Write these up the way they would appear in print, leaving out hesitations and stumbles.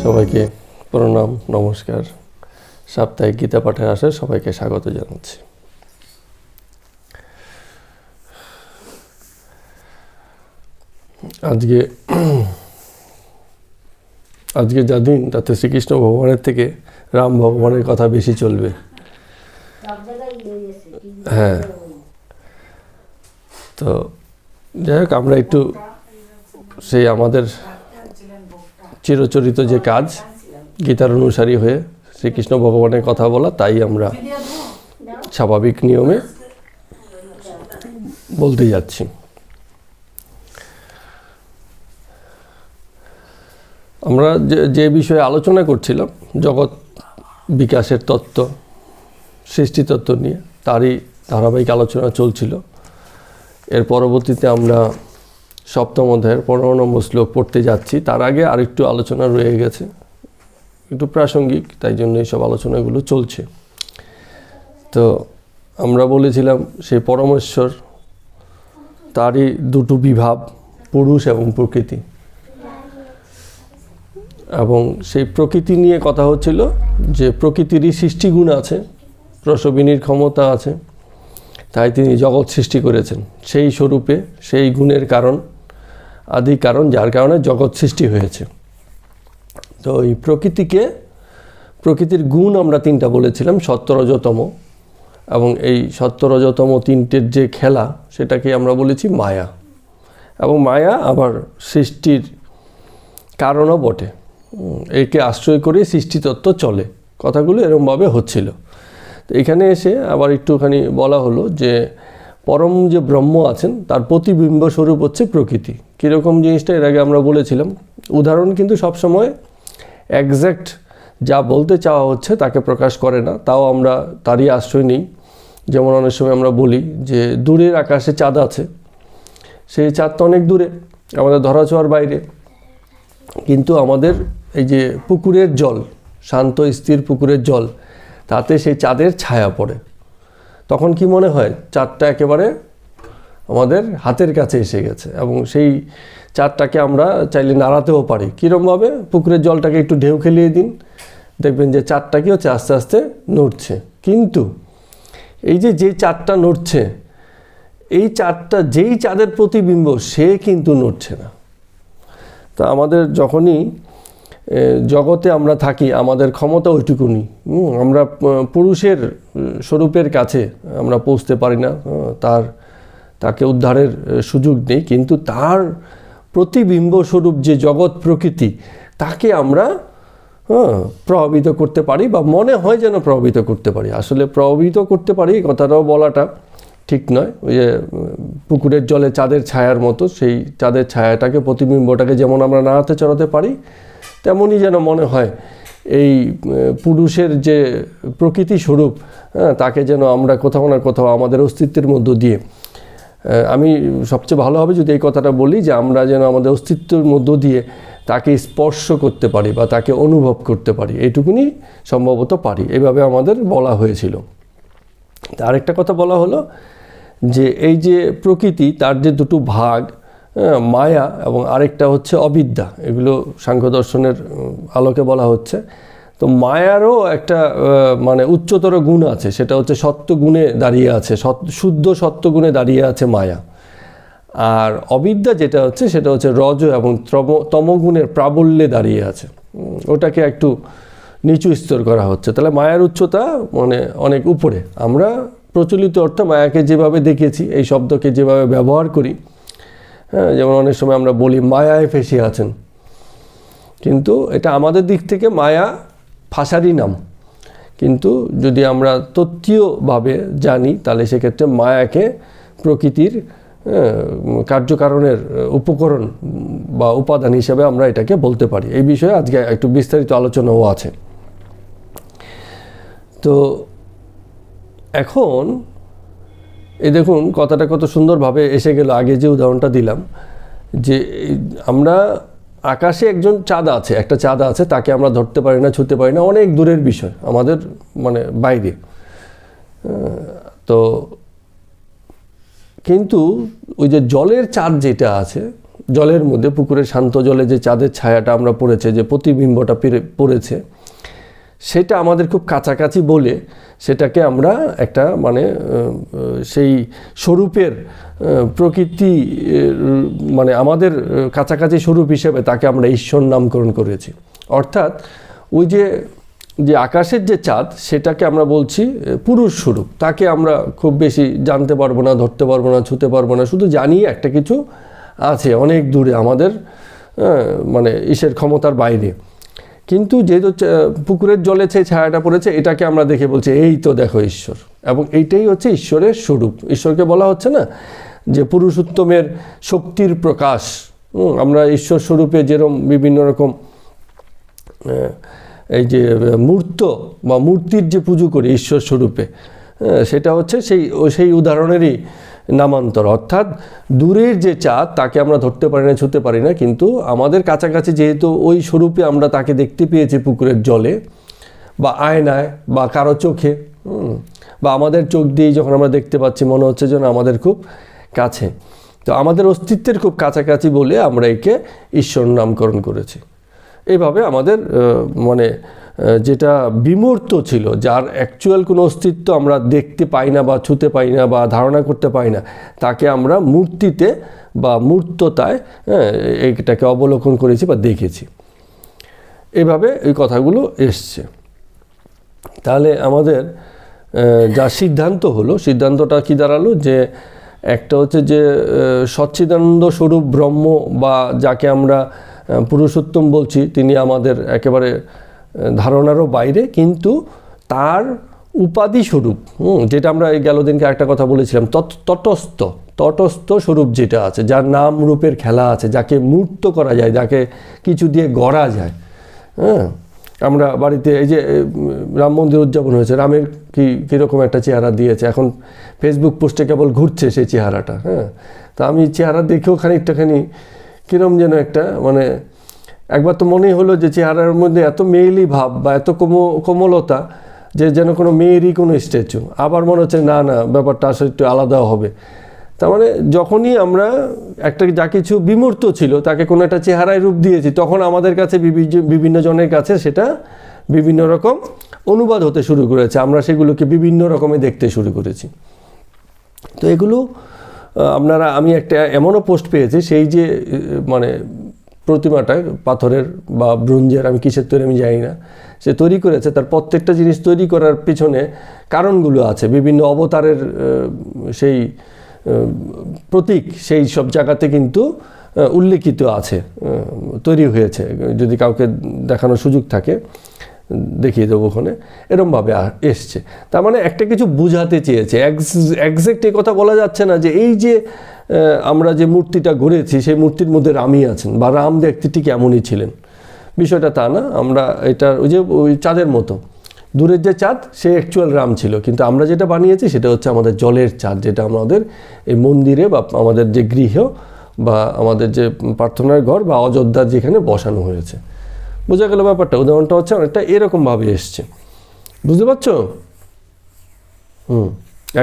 সবাইকে প্রণাম, নমস্কার। সাপ্তাহিক গীতা পাঠে আসে সবাইকে স্বাগত জানাচ্ছি। আজকে যা দিন, তাতে শ্রীকৃষ্ণ ভগবানের থেকে রাম ভগবানের কথা বেশি চলবে। হ্যাঁ, তো যাই হোক, আমরা একটু সেই আমাদের চিরচরিত যে কাজ, গীতার অনুসারী হয়ে শ্রীকৃষ্ণ ভগবানের কথা বলা, তাই আমরা স্বাভাবিক নিয়মে বলতে যাচ্ছি। আমরা যে বিষয়ে আলোচনা করছিলাম, জগৎ বিকাশের তত্ত্ব, সৃষ্টি তত্ত্ব নিয়ে, তারই ধারাবাহিক আলোচনা চলছিল। এর পরবর্তীতে আমরা সপ্তম অধ্যায়ের 15 নম্বর শ্লোক পড়তে যাচ্ছি। তার আগে আরেকটু আলোচনা রয়ে গেছে, একটু প্রাসঙ্গিক, তাই জন্য এইসব আলোচনাগুলো চলছে। তো আমরা বলেছিলাম সেই পরমেশ্বর, তারই দুটো বিভাব, পুরুষ এবং প্রকৃতি, এবং সেই প্রকৃতি নিয়ে কথা হচ্ছিল যে প্রকৃতিরই সৃষ্টিগুণ আছে, প্রসবিনীর ক্ষমতা আছে, তাই তিনি জগৎ সৃষ্টি করেছেন। সেই স্বরূপে সেই গুণের কারণ, আদি কারণ, যার কারণে জগৎ সৃষ্টি হয়েছে। তো এই প্রকৃতির গুণ আমরা 3টা বলেছিলাম, সত্য, রজতম, এবং এই সত্য, রজতম 3টের যে খেলা, সেটাকে আমরা বলেছি মায়া। এবং মায়া আবার সৃষ্টির কারণও বটে। একে আশ্রয় করে সৃষ্টিতত্ত্ব চলে। কথাগুলো এরকমভাবে হচ্ছিল। তো এখানে এসে আবার একটুখানি বলা হলো যে পরম যে ব্রহ্ম আছেন, তার প্রতিবিম্ব স্বরূপ হচ্ছে প্রকৃতি। কীরকম জিনিসটা এর আগে আমরা বলেছিলাম। উদাহরণ কিন্তু সবসময় একজ্যাক্ট যা বলতে চাওয়া হচ্ছে তাকে প্রকাশ করে না, তাও আমরা তারই আশ্রয় নিই। যেমন অনেক সময় আমরা বলি যে দূরের আকাশে চাঁদ আছে, সেই চাঁদ তো অনেক দূরে, আমাদের ধরাছোঁয়ার বাইরে, কিন্তু আমাদের এই যে পুকুরের জল, শান্ত স্থির পুকুরের জল, তাতে সেই চাঁদের ছায়া পড়ে। তখন কি মনে হয় চাঁদটা একেবারে আমাদের হাতের কাছে এসে গেছে, এবং সেই চাঁদটাকে আমরা চাইলে নাড়াতেও পারি। কীরকমভাবে? পুকুরের জলটাকে একটু ঢেউ খেলিয়ে দিন, দেখবেন যে চাঁদটা কি হচ্ছে, আস্তে আস্তে নড়ছে। কিন্তু এই যে চাঁদটা নড়ছে, এই চাঁদটা যেই চাঁদের প্রতিবিম্ব, সে কিন্তু নড়ছে না। তা আমাদের যখনই জগতে আমরা থাকি, আমাদের ক্ষমতা ওইটুকুনি, আমরা পুরুষের স্বরূপের কাছে আমরা পৌঁছতে পারি না, তাকে উদ্ধারের সুযোগ নেই। কিন্তু তার প্রতিবিম্ব স্বরূপ যে জগৎ প্রকৃতি, তাকে আমরা প্রভাবিত করতে পারি, বা মনে হয় যেন প্রভাবিত করতে পারি। আসলে প্রভাবিত করতে পারি কথাটাও বলাটা ঠিক নয়। ওই যে পুকুরের জলে চাঁদের ছায়ার মতো, সেই চাঁদের ছায়াটাকে, প্রতিবিম্বটাকে যেমন আমরা নাড়াতে চড়াতে পারি, তেমনই যেন মনে হয় এই পুরুষের যে প্রকৃতি স্বরূপ, তাকে যেন আমরা কোথাও না কোথাও আমাদের অস্তিত্বের মধ্য দিয়ে, আমি সবচেয়ে ভালো হবে যদি এই কথাটা বলি, যে আমরা যেন আমাদের অস্তিত্বের মধ্য দিয়ে তাকে স্পর্শ করতে পারি বা তাকে অনুভব করতে পারি, এইটুকুনি সম্ভবত পারি। এইভাবে আমাদের বলা হয়েছিল। আরেকটা কথা বলা হলো যে এই যে প্রকৃতি, তার যে দুটো ভাগ, মায়া এবং আরেকটা হচ্ছে অবিদ্যা, এগুলো সাংখ্য দর্শনের আলোকে বলা হচ্ছে। তো মায়ারও একটা মানে উচ্চতর গুণ আছে, সেটা হচ্ছে সত্যগুণে দাঁড়িয়ে আছে, শুদ্ধ সত্যগুণে দাঁড়িয়ে আছে মায়া। আর অবিদ্যা যেটা হচ্ছে, সেটা হচ্ছে রজ এবং তমগুণের প্রাবল্যে দাঁড়িয়ে আছে। ওটাকে একটু নিচু স্তর করা হচ্ছে। তাহলে মায়ার উচ্চতা মানে অনেক উপরে। আমরা প্রচলিত অর্থে মায়াকে যেভাবে দেখেছি, এই শব্দকে যেভাবে ব্যবহার করি, হ্যাঁ, যেমন অনেক সময় আমরা বলি মায়ায় ফেঁসে আছেন, কিন্তু এটা আমাদের দিক থেকে মায়া ফাঁসারই নাম। কিন্তু যদি আমরা তত্ত্বীয়ভাবে জানি, তাহলে সেক্ষেত্রে মায়াকে প্রকৃতির কার্যকারণের উপকরণ বা উপাদান হিসেবে আমরা এটাকে বলতে পারি। এই বিষয়ে আজকে একটু বিস্তারিত আলোচনাও আছে। তো এখন এই দেখুন কথাটা কত সুন্দরভাবে এসে গেল। আগে যে উদাহরণটা দিলাম, যে আমরা আকাশে একজন চাঁদ আছে, একটা চাঁদ আছে, তাকে আমরা ধরতে পারি না, ছুঁতে পারি না, অনেক দূরের বিষয়, আমাদের মানে বাইরে। তো কিন্তু ওই যে জলের চাঁদ যেটা আছে, জলের মধ্যে, পুকুরের শান্ত জলে যে চাঁদের ছায়াটা আমরা পড়েছে, যে প্রতিবিম্বটা পড়েছে, সেটা আমাদের খুব কাছাকাছি বলে সেটাকে আমরা একটা মানে সেই স্বরূপের প্রকৃতি মানে আমাদের কাছাকাছি স্বরূপ হিসেবে তাকে আমরা ঈশ্বর নামকরণ করেছি। অর্থাৎ ওই যে আকাশের যে চাঁদ, সেটাকে আমরা বলছি পুরুষ স্বরূপ। তাকে আমরা খুব বেশি জানতে পারবো না, ধরতে পারবো না, ছুতে পারবো না, শুধু জানি একটা কিছু আছে অনেক দূরে আমাদের মানে ঈশ্বরের ক্ষমতার বাইরে। কিন্তু যেহেতু পুকুরের জলে সেই ছায়াটা পড়েছে, এটাকে আমরা দেখে বলছি এই তো দেখো ঈশ্বর, এবং এইটাই হচ্ছে ঈশ্বরের স্বরূপ। ঈশ্বরকে বলা হচ্ছে না যে পুরুষোত্তমের শক্তির প্রকাশ। আমরা ঈশ্বর স্বরূপে যেরকম বিভিন্ন রকম এই যে মূর্ত বা মূর্তির যে পুজো করি ঈশ্বর স্বরূপে, সেটা হচ্ছে সেই উদাহরণেরই নামান্তর। অর্থাৎ দূরের যে চাঁদ তাকে আমরা ধরতে পারি না, ছুঁতে পারি না, কিন্তু আমাদের কাছাকাছি যেহেতু ওই স্বরূপে আমরা তাকে দেখতে পেয়েছি পুকুরের জলে বা আয়নায় বা কারো চোখে, বা আমাদের চোখ দিয়ে যখন আমরা দেখতে পাচ্ছি মনে হচ্ছে যেন আমাদের খুব কাছে। তো আমাদের অস্তিত্বের খুব কাছাকাছি বলে আমরা একে ঈশ্বর নামকরণ করেছি। এইভাবে আমাদের মানে যেটা বিমূর্ত ছিল, যার অ্যাকচুয়াল কোনো অস্তিত্ব আমরা দেখতে পাই না বা ছুঁতে পাই না বা ধারণা করতে পাই না, তাকে আমরা মূর্তিতে বা মূর্ততায় এইটাকে অবলোকন করেছি বা দেখেছি। এভাবে এই কথাগুলো এসছে। তাহলে আমাদের যা সিদ্ধান্ত হলো, সিদ্ধান্তটা কি দাঁড়ালো, যে একটা হচ্ছে যে সচ্চিদানন্দ স্বরূপ ব্রহ্ম বা যাকে আমরা পুরুষোত্তম বলছি, তিনি আমাদের একেবারে ধারণারও বাইরে, কিন্তু তার উপাধি স্বরূপ, যেটা আমরা এই গেল দিনকে একটা কথা বলেছিলাম, তটস্থ স্বরূপ যেটা আছে, যার নাম রূপের খেলা আছে, যাকে মূর্ত করা যায়, যাকে কিছু দিয়ে গড়া যায়। আমরা বাড়িতে এই যে রাম মন্দির উদযাপন হয়েছে, রামের কীরকম একটা চেহারা দিয়েছে, এখন ফেসবুক পোস্টে কেবল ঘুরছে সেই চেহারাটা। তা আমি চেহারা দেখেও খানিকটাখানি কিরম যেন একটা মানে একবার তো মনেই হলো যে চেহারার মধ্যে এত মেয়েলি ভাব বা এত কোমলতা, যে যেন কোনো মেয়েরই কোনো স্ট্যাচু। আবার মনে হচ্ছে না না, ব্যাপারটা আসলে একটু আলাদা হবে। তার মানে যখনই আমরা একটা যা কিছু বিমূর্ত ছিল তাকে কোনো একটা চেহারায় রূপ দিয়েছি, তখন আমাদের কাছে বিভিন্ন জনের কাছে সেটা বিভিন্ন রকম অনুবাদ হতে শুরু করেছে, আমরা সেগুলোকে বিভিন্ন রকমে দেখতে শুরু করেছি। তো এগুলো আমি একটা এমনও পোস্ট পেয়েছি, সেই যে মানে প্রতিমাটা পাথরের বা ব্রোঞ্জের, আমি কিসের তৈরি আমি জানি না, সে তৈরি করেছে, তার প্রত্যেকটা জিনিস তৈরি করার পিছনে কারণগুলো আছে, বিভিন্ন অবতারের সেই প্রতীক সেই সব জায়গাতে কিন্তু উল্লেখিত আছে, তৈরি হয়েছে। যদি কাউকে দেখানোর সুযোগ থাকে দেখিয়ে দেবো ওখানে, এরমভাবে এসছে। তার মানে একটা কিছু বোঝাতে চেয়েছে। একজ্যাক্ট এই কথা বলা যাচ্ছে না যে এই যে আমরা যে মূর্তিটা গড়েছি সেই মূর্তির মধ্যে রামই আছেন বা রাম দেখতে ঠিক এমনই ছিলেন, বিষয়টা তা না। আমরা এটা ওই চাঁদের মতো, দূরের যে চাঁদ সে অ্যাকচুয়াল রাম ছিল, কিন্তু আমরা যেটা বানিয়েছি সেটা হচ্ছে আমাদের জলের চাঁদ, যেটা আমাদের এই মন্দিরে বা আমাদের যে গৃহ বা আমাদের যে প্রার্থনার ঘর বা অযোধ্যার যেখানে বসানো হয়েছে। বোঝা গেল ব্যাপারটা? উদাহরণটা হচ্ছে অনেকটা এরকমভাবে এসছে, বুঝতে পারছো?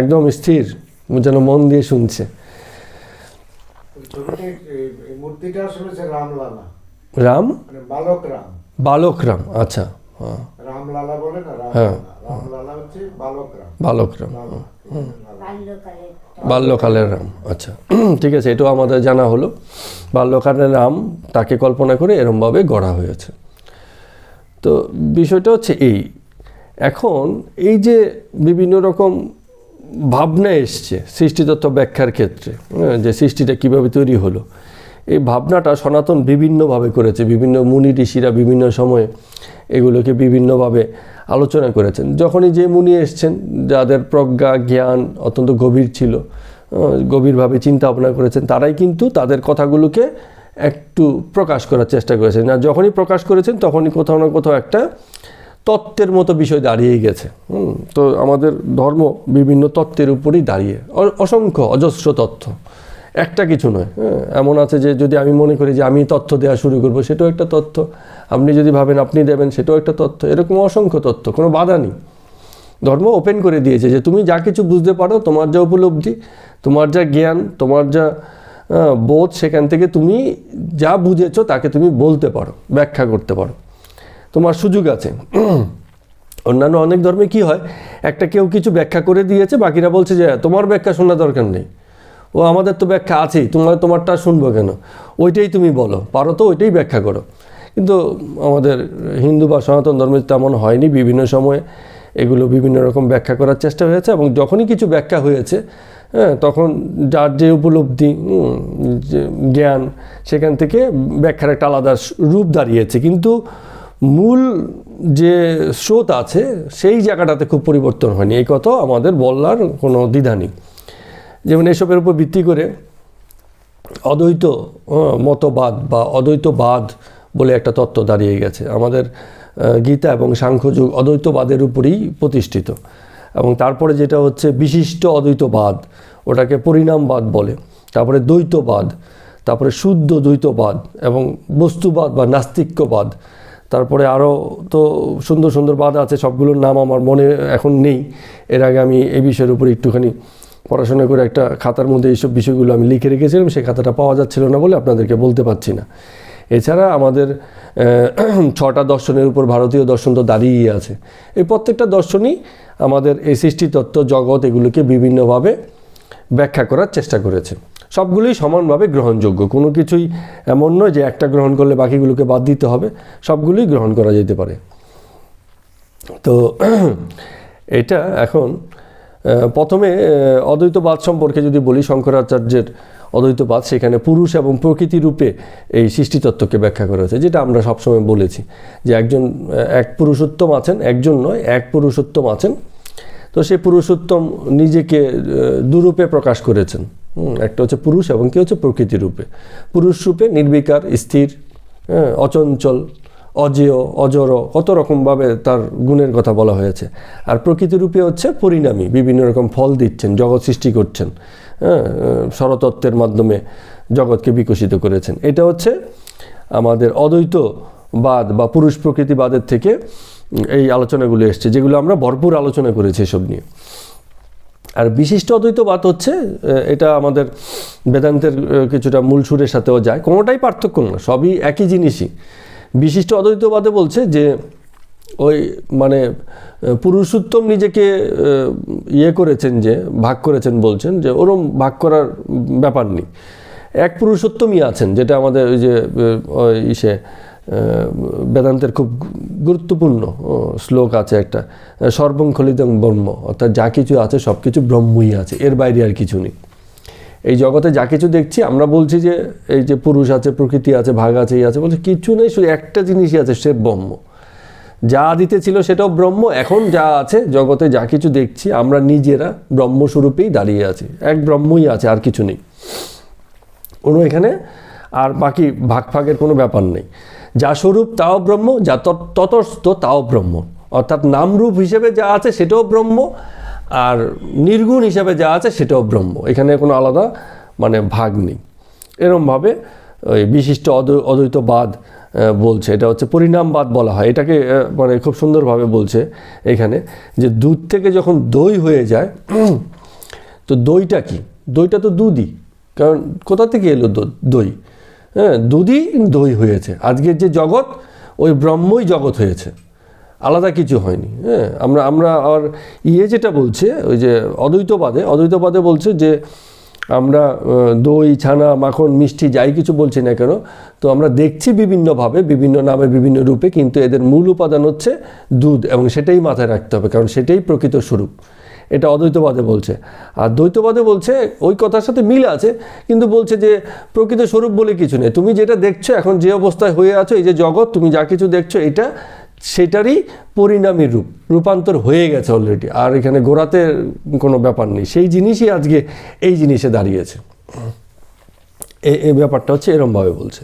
একদম স্থির, যেন মন দিয়ে শুনছে। রাম বালক রাম, আচ্ছা, হ্যাঁ, বালক রাম, বাল্যকালের রাম, আচ্ছা ঠিক আছে, এটাও আমাদের জানা হলো। বাল্যকালের রাম তাকে কল্পনা করে এরমভাবে গড়া হয়েছে। তো বিষয়টা হচ্ছে এখন এই যে বিভিন্ন রকম ভাবনা এসছে সৃষ্টিতত্ত্ব ব্যাখ্যার ক্ষেত্রে, যে সৃষ্টিটা কিভাবে তৈরি হলো, এই ভাবনাটা সনাতন বিভিন্নভাবে করেছে। বিভিন্ন মুনি ঋষিরা বিভিন্ন সময়ে এগুলোকে বিভিন্নভাবে আলোচনা করেছেন। যখনই যে মুনি এসছেন, যাদের প্রজ্ঞা জ্ঞান অত্যন্ত গভীর ছিল, গভীরভাবে চিন্তা ভাবনা করেছেন, তারাই কিন্তু তাদের কথাগুলোকে একটু প্রকাশ করার চেষ্টা করেছেন। আর যখনই প্রকাশ করেছেন তখনই কোথাও না কোথাও একটা তত্ত্বের মতো বিষয় দাঁড়িয়ে গেছে। তো আমাদের ধর্ম বিভিন্ন তত্ত্বের উপরই দাঁড়িয়ে, অসংখ্য অজস্র তথ্য, একটা কিছু নয়। এমন আছে যে যদি আমি মনে করি যে আমি তথ্য দেওয়া শুরু করবো, সেটাও একটা তথ্য। আপনি যদি ভাবেন আপনি দেবেন, সেটাও একটা তথ্য। এরকম অসংখ্য তথ্য, কোনো বাধা নেই। ধর্ম ওপেন করে দিয়েছে যে তুমি যা কিছু বুঝতে পারো, তোমার যা উপলব্ধি, তোমার যা জ্ঞান, তোমার যা বোধ, সেখান থেকে তুমি যা বুঝেছো তাকে তুমি বলতে পারো, ব্যাখ্যা করতে পারো, তোমার সুযোগ আছে। অন্যান্য অনেক ধর্মে কি হয়, একটা কেউ কিছু ব্যাখ্যা করে দিয়েছে, বাকিরা বলছে যে তোমার ব্যাখ্যা শোনার দরকার নেই, ও আমাদের তো ব্যাখ্যা আছেই, তোমারটা শুনবো কেন, ওইটাই তুমি বলো, পারো তো ওইটাই ব্যাখ্যা করো। কিন্তু আমাদের হিন্দু বা সনাতন ধর্মে তেমন হয়নি। বিভিন্ন সময়ে এগুলো বিভিন্ন রকম ব্যাখ্যা করার চেষ্টা হয়েছে, এবং যখনই কিছু ব্যাখ্যা হয়েছে, তখন যার যে উপলব্ধি, জ্ঞান, সেখান থেকে ব্যাখ্যার একটা আলাদা রূপ দাঁড়িয়েছে, কিন্তু মূল যে স্রোত আছে সেই জায়গাটাতে খুব পরিবর্তন হয়নি। এই কথা আমাদের বলার কোনো দ্বিধা নেই। যেমন এসবের উপর ভিত্তি করে অদ্বৈত মতবাদ বা অদ্বৈতবাদ বলে একটা তত্ত্ব দাঁড়িয়ে গেছে। আমাদের গীতা এবং সাংখ্যযোগ অদ্বৈতবাদের উপরেই প্রতিষ্ঠিত। এবং তারপরে যেটা হচ্ছে বিশিষ্ট অদ্বৈতবাদ, ওটাকে পরিণামবাদ বলে। তারপরে দ্বৈতবাদ, তারপরে শুদ্ধ দ্বৈতবাদ এবং বস্তুবাদ বা নাস্তিক্যবাদ। তারপরে আরও তো সুন্দর সুন্দর বাদ আছে, সবগুলোর নাম আমার মনে এখন নেই। এর আগে আমি এই বিষয়ের উপর একটুখানি পড়াশোনা করে একটা খাতার মধ্যে এইসব বিষয়গুলো আমি লিখে রেখেছিলাম, সেই খাতাটা পাওয়া যাচ্ছিল না বলে আপনাদেরকে বলতে পারছি না। এছাড়া আমাদের 6টা দর্শনের উপর ভারতীয় দর্শন তো দাঁড়িয়ে আছে। এই প্রত্যেকটা দর্শনই আমাদের এই সৃষ্টিতত্ত্ব, জগৎ, এগুলোকে বিভিন্নভাবে ব্যাখ্যা করার চেষ্টা করেছে। সবগুলোই সমানভাবে গ্রহণযোগ্য, কোনো কিছুই এমন নয় যে একটা গ্রহণ করলে বাকিগুলোকে বাদ দিতে হবে, সবগুলোই গ্রহণ করা যেতে পারে। তো এটা এখন প্রথমে অদ্বৈতবাদ সম্পর্কে যদি বলি, শঙ্করাচার্যের অদ্বৈতবাদ, সেখানে পুরুষ এবং প্রকৃতি রূপে এই সৃষ্টিতত্ত্বকে ব্যাখ্যা করা হয়েছে। যেটা আমরা সবসময় বলেছি যে এক পুরুষোত্তম আছেন, একজন নয়, এক পুরুষোত্তম আছেন। তো সেই পুরুষোত্তম নিজেকে দুরূপে প্রকাশ করেছেন। একটা হচ্ছে পুরুষ এবং কি হচ্ছে প্রকৃতি রূপে। পুরুষ রূপে নির্বিকার, স্থির, অচঞ্চল, অজেয়, অজর, কত রকমভাবে তার গুণের কথা বলা হয়েছে। আর প্রকৃতি রূপে হচ্ছে পরিণামী, বিভিন্ন রকম ফল দিচ্ছেন, জগৎ সৃষ্টি করছেন, স্বরতত্ত্বের মাধ্যমে জগৎকে বিকশিত করেছেন। এটা হচ্ছে আমাদের অদ্বৈতবাদ বা পুরুষ প্রকৃতিবাদের থেকে এই আলোচনাগুলো এসছে, যেগুলো আমরা ভরপুর আলোচনা করেছি এসব নিয়ে। আর বিশিষ্ট অদ্বৈতবাদ হচ্ছে, এটা আমাদের বেদান্তের কিছুটা মূল সুরের সাথেও যায়, কোনোটাই পার্থক্য না, সবই একই জিনিসই। বিশিষ্ট অদ্বৈতবাদে বলছে যে ওই মানে পুরুষোত্তম নিজেকে করেছেন, যে ভাগ করেছেন, বলছেন যে ওরম ভাগ করার ব্যাপার নেই, এক পুরুষোত্তমই আছেন। যেটা আমাদের ওই যে বেদান্তের খুব গুরুত্বপূর্ণ শ্লোক আছে একটা, সর্বং খলিদং ব্রহ্ম, অর্থাৎ যা কিছু আছে সব কিছু ব্রহ্মই আছে, এর বাইরে আর কিছু নেই। এই জগতে যা কিছু দেখছি আমরা বলছি যে এই যে পুরুষ আছে, প্রকৃতি আছে, ভাগ আছে, এই আছে, বলছে কিছু নেই, শুধু একটা জিনিসই আছে, সে ব্রহ্ম। যা আদিতে ছিল সেটাও ব্রহ্ম, এখন যা আছে জগতে যা কিছু দেখছি আমরা নিজেরা ব্রহ্মস্বরূপেই দাঁড়িয়ে আছি, এক ব্রহ্মই আছে, আর কিছু নেই কোনো এখানে, আর বাকি ভাগের কোনো ব্যাপার নেই। যা স্বরূপ তাও ব্রহ্ম, যা ততস্থ তাও ব্রহ্ম, অর্থাৎ নামরূপ হিসেবে যা আছে সেটাও ব্রহ্ম, আর নির্গুণ হিসাবে যা আছে সেটাও ব্রহ্ম, এখানে কোনো আলাদা মানে ভাগ নেই। এরমভাবে ওই বিশিষ্ট অদ্বৈতবাদ বলছে, এটা হচ্ছে পরিণামবাদ বলা হয় এটাকে, মানে খুব সুন্দরভাবে বলছে এখানে, যে দুধ থেকে যখন দই হয়ে যায়, তো দইটা কি, দইটা তো দুধই, কারণ কোথা থেকে এলো দই, দুধই দই হয়েছে। আজকের যে জগৎ, ওই ব্রহ্মই জগৎ হয়েছে, আলাদা কিছু হয়নি। আমরা আর যেটা বলছে ওই যে অদ্বৈতবাদে বলছে যে আমরা দই, ছানা, মাখন, মিষ্টি যাই কিছু বলছি না কেন, তো আমরা দেখছি বিভিন্নভাবে, বিভিন্ন নামে, বিভিন্ন রূপে, কিন্তু এদের মূল উপাদান হচ্ছে দুধ, এবং সেটাই মাথায় রাখতে হবে, কারণ সেটাই প্রকৃত স্বরূপ। এটা অদ্বৈতবাদে বলছে। আর দ্বৈতবাদে বলছে ওই কথার সাথে মিল আছে, কিন্তু বলছে যে প্রকৃত স্বরূপ বলে কিছু নেই, তুমি যেটা দেখছো এখন, যে অবস্থায় হয়ে আছো, এই যে জগৎ, তুমি যা কিছু দেখছো, এটা সেটারই পরিণামী রূপান্তর হয়ে গেছে অলরেডি, আর এখানে গোড়াতে কোনো ব্যাপার নেই। সেই জিনিসই আজকে এই জিনিসে দাঁড়িয়েছে। এই ব্যাপারটা হচ্ছে এরমভাবে বলছে,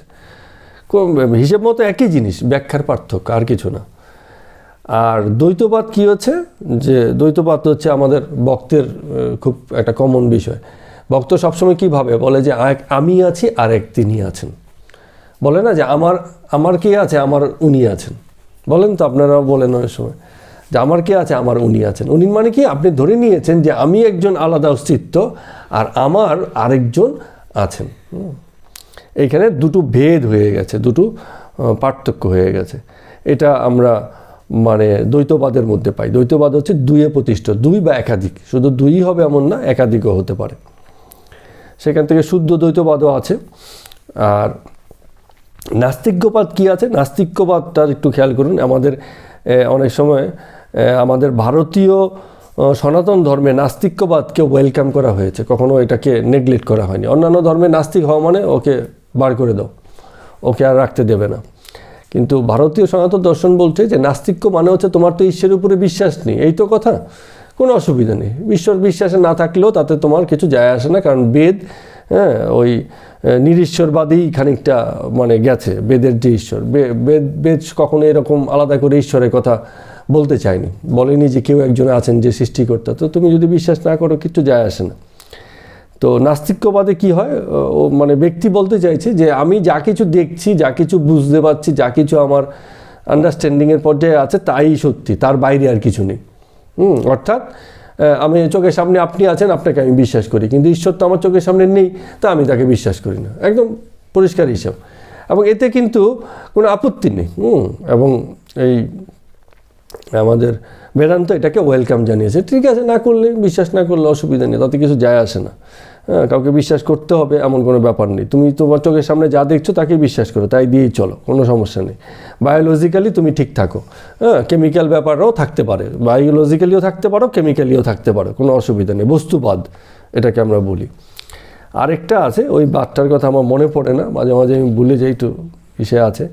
হিসেব মতো একই জিনিস, ব্যাখ্যার পার্থক্য, আর কিছু না। আর দ্বৈতবাদ কি হচ্ছে, যে দ্বৈতবাদ হচ্ছে আমাদের ভক্তের খুব একটা কমন বিষয়। ভক্ত সবসময় কী ভাবে, বলে যে আমি আছি আর এক তিনি আছেন, বলে না যে আমার কে আছে, আমার উনি আছেন, বলেন তো আপনারা, বলেন অনেক সময় যে আমার কে আছে, আমার উনি আছেন। উনি মানে কি, আপনি ধরে নিয়েছেন যে আমি একজন আলাদা অস্তিত্ব, আর আমার আরেকজন আছেন। এইখানে দুটো ভেদ হয়ে গেছে, দুটো পার্থক্য হয়ে গেছে। এটা আমরা মানে দ্বৈতবাদের মধ্যে পাই। দ্বৈতবাদ হচ্ছে দুইয়ে প্রতিষ্ঠিত, দুই বা একাধিক, শুধু দুই হবে এমন না, একাধিকও হতে পারে। সেখান থেকে শুদ্ধ দ্বৈতবাদও আছে। আর নাস্তিক্যবাদ কি আছে? নাস্তিক্যবাদটার একটু খেয়াল করুন। আমাদের অনেক সময় আমাদের ভারতীয় সনাতন ধর্মে নাস্তিক্যবাদকে ওয়েলকাম করা হয়েছে, কখনো এটাকে নেগলেক্ট করা হয়নি। অন্যান্য ধর্মে নাস্তিক হওয়া মানে ওকে বার করে দাও, ওকে আর রাখতে দেবে না। কিন্তু ভারতীয় সনাতন দর্শন বলছে যে নাস্তিক্য মানে হচ্ছে তোমার তো ঈশ্বরের উপরে বিশ্বাস নেই, এই তো কথা, কোনো অসুবিধা নেই। ঈশ্বর বিশ্বাসে না থাকলেও তাতে তোমার কিছু যায় আসে না, কারণ বেদ ওই নিরীশ্বরবাদী খানিকটা মানে গেছে। বেদের যে ঈশ্বর, বেদ কখনো এরকম আলাদা করে ঈশ্বরের কথা বলতে চায়নি, বলেনি যে কেউ একজন আছেন যে সৃষ্টিকর্তা, তো তুমি যদি বিশ্বাস না করো কিছু যায় আসে না। তো নাস্তিক্যবাদে কি হয়, মানে ব্যক্তি বলতে চাইছে যে আমি যা কিছু দেখছি, যা কিছু বুঝতে পারছি, যা কিছু আমার আন্ডারস্ট্যান্ডিংয়ের পর্যায়ে আছে তাই সত্যি, তার বাইরে আর কিছু নেই। অর্থাৎ আমি চোখের সামনে আপনি আছেন, আপনাকে আমি বিশ্বাস করি, কিন্তু ঈশ্বর তো আমার চোখের সামনে নেই, তা আমি তাকে বিশ্বাস করি না। একদম পরিষ্কার হিসাব, এবং এতে কিন্তু কোনো আপত্তি নেই। এবং এই আমাদের বেদান্ত এটাকে ওয়েলকাম জানিয়েছে। ঠিক আছে, না করলে, বিশ্বাস না করলে অসুবিধা নেই, তাতে কিছু যায় আসে না। কাউকে বিশ্বাস করতে হবে এমন কোনো ব্যাপার নেই। তুমি তোমার চোখের সামনে যা দেখছো তাকেই বিশ্বাস করো, তাই দিয়েই চলো, কোনো সমস্যা নেই। বায়োলজিক্যালি তুমি ঠিক থাকো, কেমিক্যাল ব্যাপারও থাকতে পারে, বায়োলজিক্যালিও থাকতে পারো, কেমিক্যালিও থাকতে পারো, কোনো অসুবিধা নেই। বস্তুবাদ এটাকে আমরা বলি। আরেকটা আছে, ওই বাদটার কথা আমার মনে পড়ে না, মাঝে মাঝে আমি ভুলে যাই, একটু বিষয় আছে।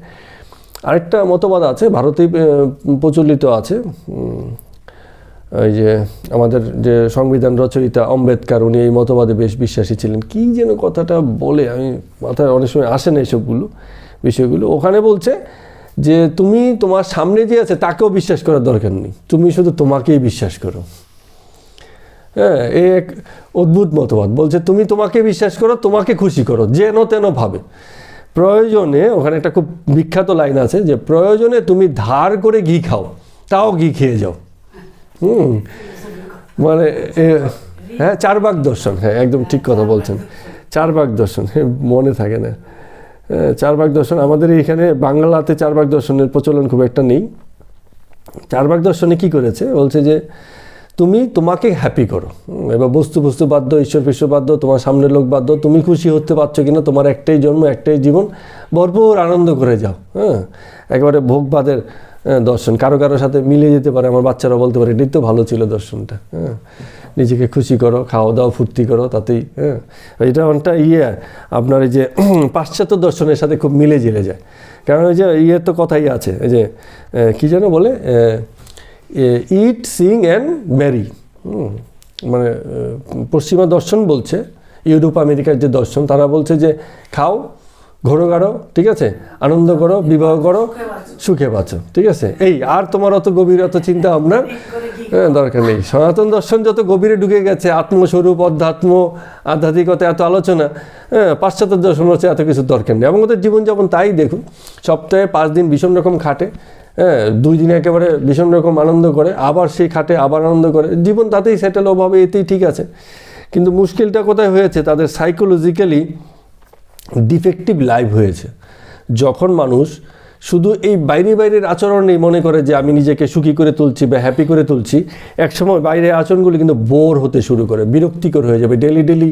আরেকটা মতবাদ আছে, ভারতেই প্রচলিত আছে। ওই যে আমাদের যে সংবিধান রচয়িতা আম্বেদকর, উনি এই মতবাদে বেশ বিশ্বাসী ছিলেন। কী যেন কথাটা বলে, আমি মাথায় অনেক সময় আসে না এইসবগুলো বিষয়গুলো। ওখানে বলছে যে তুমি তোমার সামনে যে আছে তাকেও বিশ্বাস করার দরকার নেই, তুমি শুধু তোমাকেই বিশ্বাস করো। হ্যাঁ, এই এক অদ্ভুত মতবাদ। বলছে তুমি তোমাকে বিশ্বাস করো, তোমাকে খুশি করো, যেন তেন ভাবে। প্রয়োজনে, ওখানে একটা খুব বিখ্যাত লাইন আছে যে প্রয়োজনে তুমি ধার করে ঘি খাও, তাও ঘি খেয়ে যাও। মানে হ্যাঁ, চারবাক দর্শন, হ্যাঁ একদম ঠিক কথা বলছেন, চারবাক দর্শন, মনে থাকে না। চারবাক দর্শন আমাদের এইখানে বাংলাতে চারবাক দর্শনের প্রচলন খুব একটা নেই। চারবাক দর্শনে কি করেছে, বলছে যে তুমি তোমাকে হ্যাপি করো, এবার বস্তু বাধ্য, ঈশ্বর বাধ্য, তোমার সামনের লোক বাধ্য, তুমি খুশি হতে পারছো কিনা, তোমার একটাই জন্ম, একটাই জীবন, ভরপুর আনন্দ করে যাও। একেবারে ভোগবাদের দর্শন, কারো সাথে মিলে যেতে পারে, আমার বাচ্চারা বলতে পারে এটাই তো ভালো ছিল দর্শনটা। নিজেকে খুশি করো, খাওয়া দাওয়া ফুর্তি করো, তাতেই এটা অনেকটা আপনার এই যে পাশ্চাত্য দর্শনের সাথে খুব মিলে জেলে যায়। কারণ ওই যে তো কথাই আছে, এই যে কী যেন বলে, ইট, সিং অ্যান্ড ম্যারি। মানে পশ্চিমা দর্শন বলছে, ইউরোপ আমেরিকার যে দর্শন, তারা বলছে যে খাও, ঘোরো গাড়ো, ঠিক আছে, আনন্দ করো, বিবাহ করো, সুখে বাঁচো, ঠিক আছে, এই আর তোমার অত গভীর অত চিন্তা আপনার দরকার নেই। সনাতন দর্শন যত গভীরে ঢুকে গেছে, আত্মস্বরূপ, অধ্যাত্ম, আধ্যাত্মিকতা, এত আলোচনা, পাশ্চাত্য দর্শন হচ্ছে এত কিছু দরকার নেই। এবং ওদের জীবনযাপন তাই দেখুন, সপ্তাহে 5 দিন ভীষণ রকম খাটে, 2 দিন একেবারে ভীষণ রকম আনন্দ করে, আবার সেই খাটে, আবার আনন্দ করে, জীবন তাতেই সেটেল, অভাবে এতেই ঠিক আছে। কিন্তু মুশকিলটা কোথায় হয়েছে, তাদের সাইকোলজিক্যালি ডিফেক্টিভ লাইফ হয়েছে। যখন মানুষ শুধু এই বাইরের আচরণেই মনে করে যে আমি নিজেকে সুখী করে তুলছি বা হ্যাপি করে তুলছি, একসময় বাইরের আচরণগুলি কিন্তু বোর হতে শুরু করে, বিরক্তিকর হয়ে যাবে। ডেলি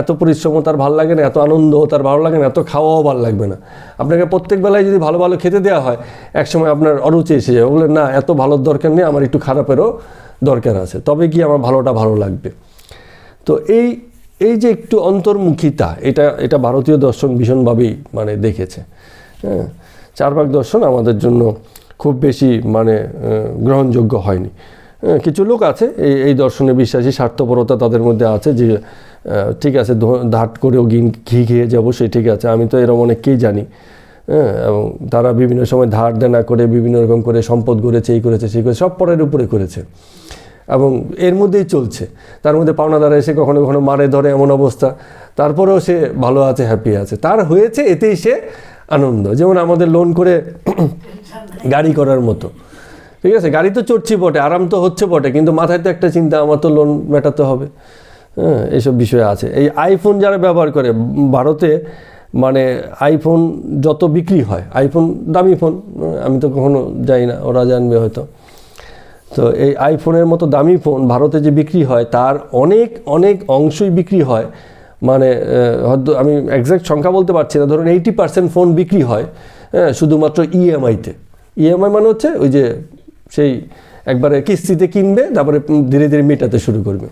এত পরিশ্রম তার ভালো লাগে না, এত আনন্দ তার ভালো লাগে না, এত খাওয়াও ভালো লাগবে না। আপনাকে প্রত্যেক বেলায় যদি ভালো খেতে দেওয়া হয়, একসময় আপনার অরুচি এসে যাবে, বলে না এত ভালোর দরকার নেই, আমার একটু খারাপেরও দরকার আছে, তবে কি আমার ভালোটা ভালো লাগবে। তো এই যে একটু অন্তর্মুখিতা, এটা ভারতীয় দর্শন ভীষণভাবেই মানে দেখেছে। চারবাক দর্শন আমাদের জন্য খুব বেশি মানে গ্রহণযোগ্য হয়নি। কিছু লোক আছে এই দর্শনে বিশ্বাসী, স্বার্থপরতা তাদের মধ্যে আছে, যে ঠিক আছে ধাট করেও ঘি খেয়ে যাবো, সে ঠিক আছে। আমি তো এরকম অনেককেই জানি, এবং তারা বিভিন্ন সময় ধার দেনা করে বিভিন্ন রকম করে সম্পদ গড়েছে, এই করেছে সেই করেছে, সব পরের উপরে করেছে, এবং এর মধ্যেই চলছে। তার মধ্যে পাওনাদার এসে কখনো মারে ধরে, এমন অবস্থা, তারপরেও সে ভালো আছে, হ্যাপি আছে, তার হয়েছে, এতেই সে আনন্দ। যেমন আমাদের লোন করে গাড়ি করার মতো, ঠিক আছে, গাড়ি তো চড়ছি বটে, আরাম তো হচ্ছে বটে, কিন্তু মাথায় তো একটা চিন্তা, আমার তো লোন মেটাতে হবে, হ্যাঁ, এইসব বিষয় আছে। এই আইফোন যারা ব্যবহার করে ভারতে, মানে আইফোন যত বিক্রি হয়, আইফোন দামি ফোন, আমি তো কখনো যাই না, ওরা জানবে হয়তো। তো এই আইফোনের মতো দামি ফোন ভারতে যে বিক্রি হয় তার অনেক অনেক অংশই বিক্রি হয়, মানে হয়তো আমি এক্স্যাক্ট সংখ্যা বলতে পারছি না, ধরুন 80% ফোন বিক্রি হয় শুধুমাত্র ইএমআইতে। ইএমআই মানে হচ্ছে ওই যে সেই একবারে কিস্তিতে কিনবে, তারপরে ধীরে ধীরে মেটাতে শুরু করবে।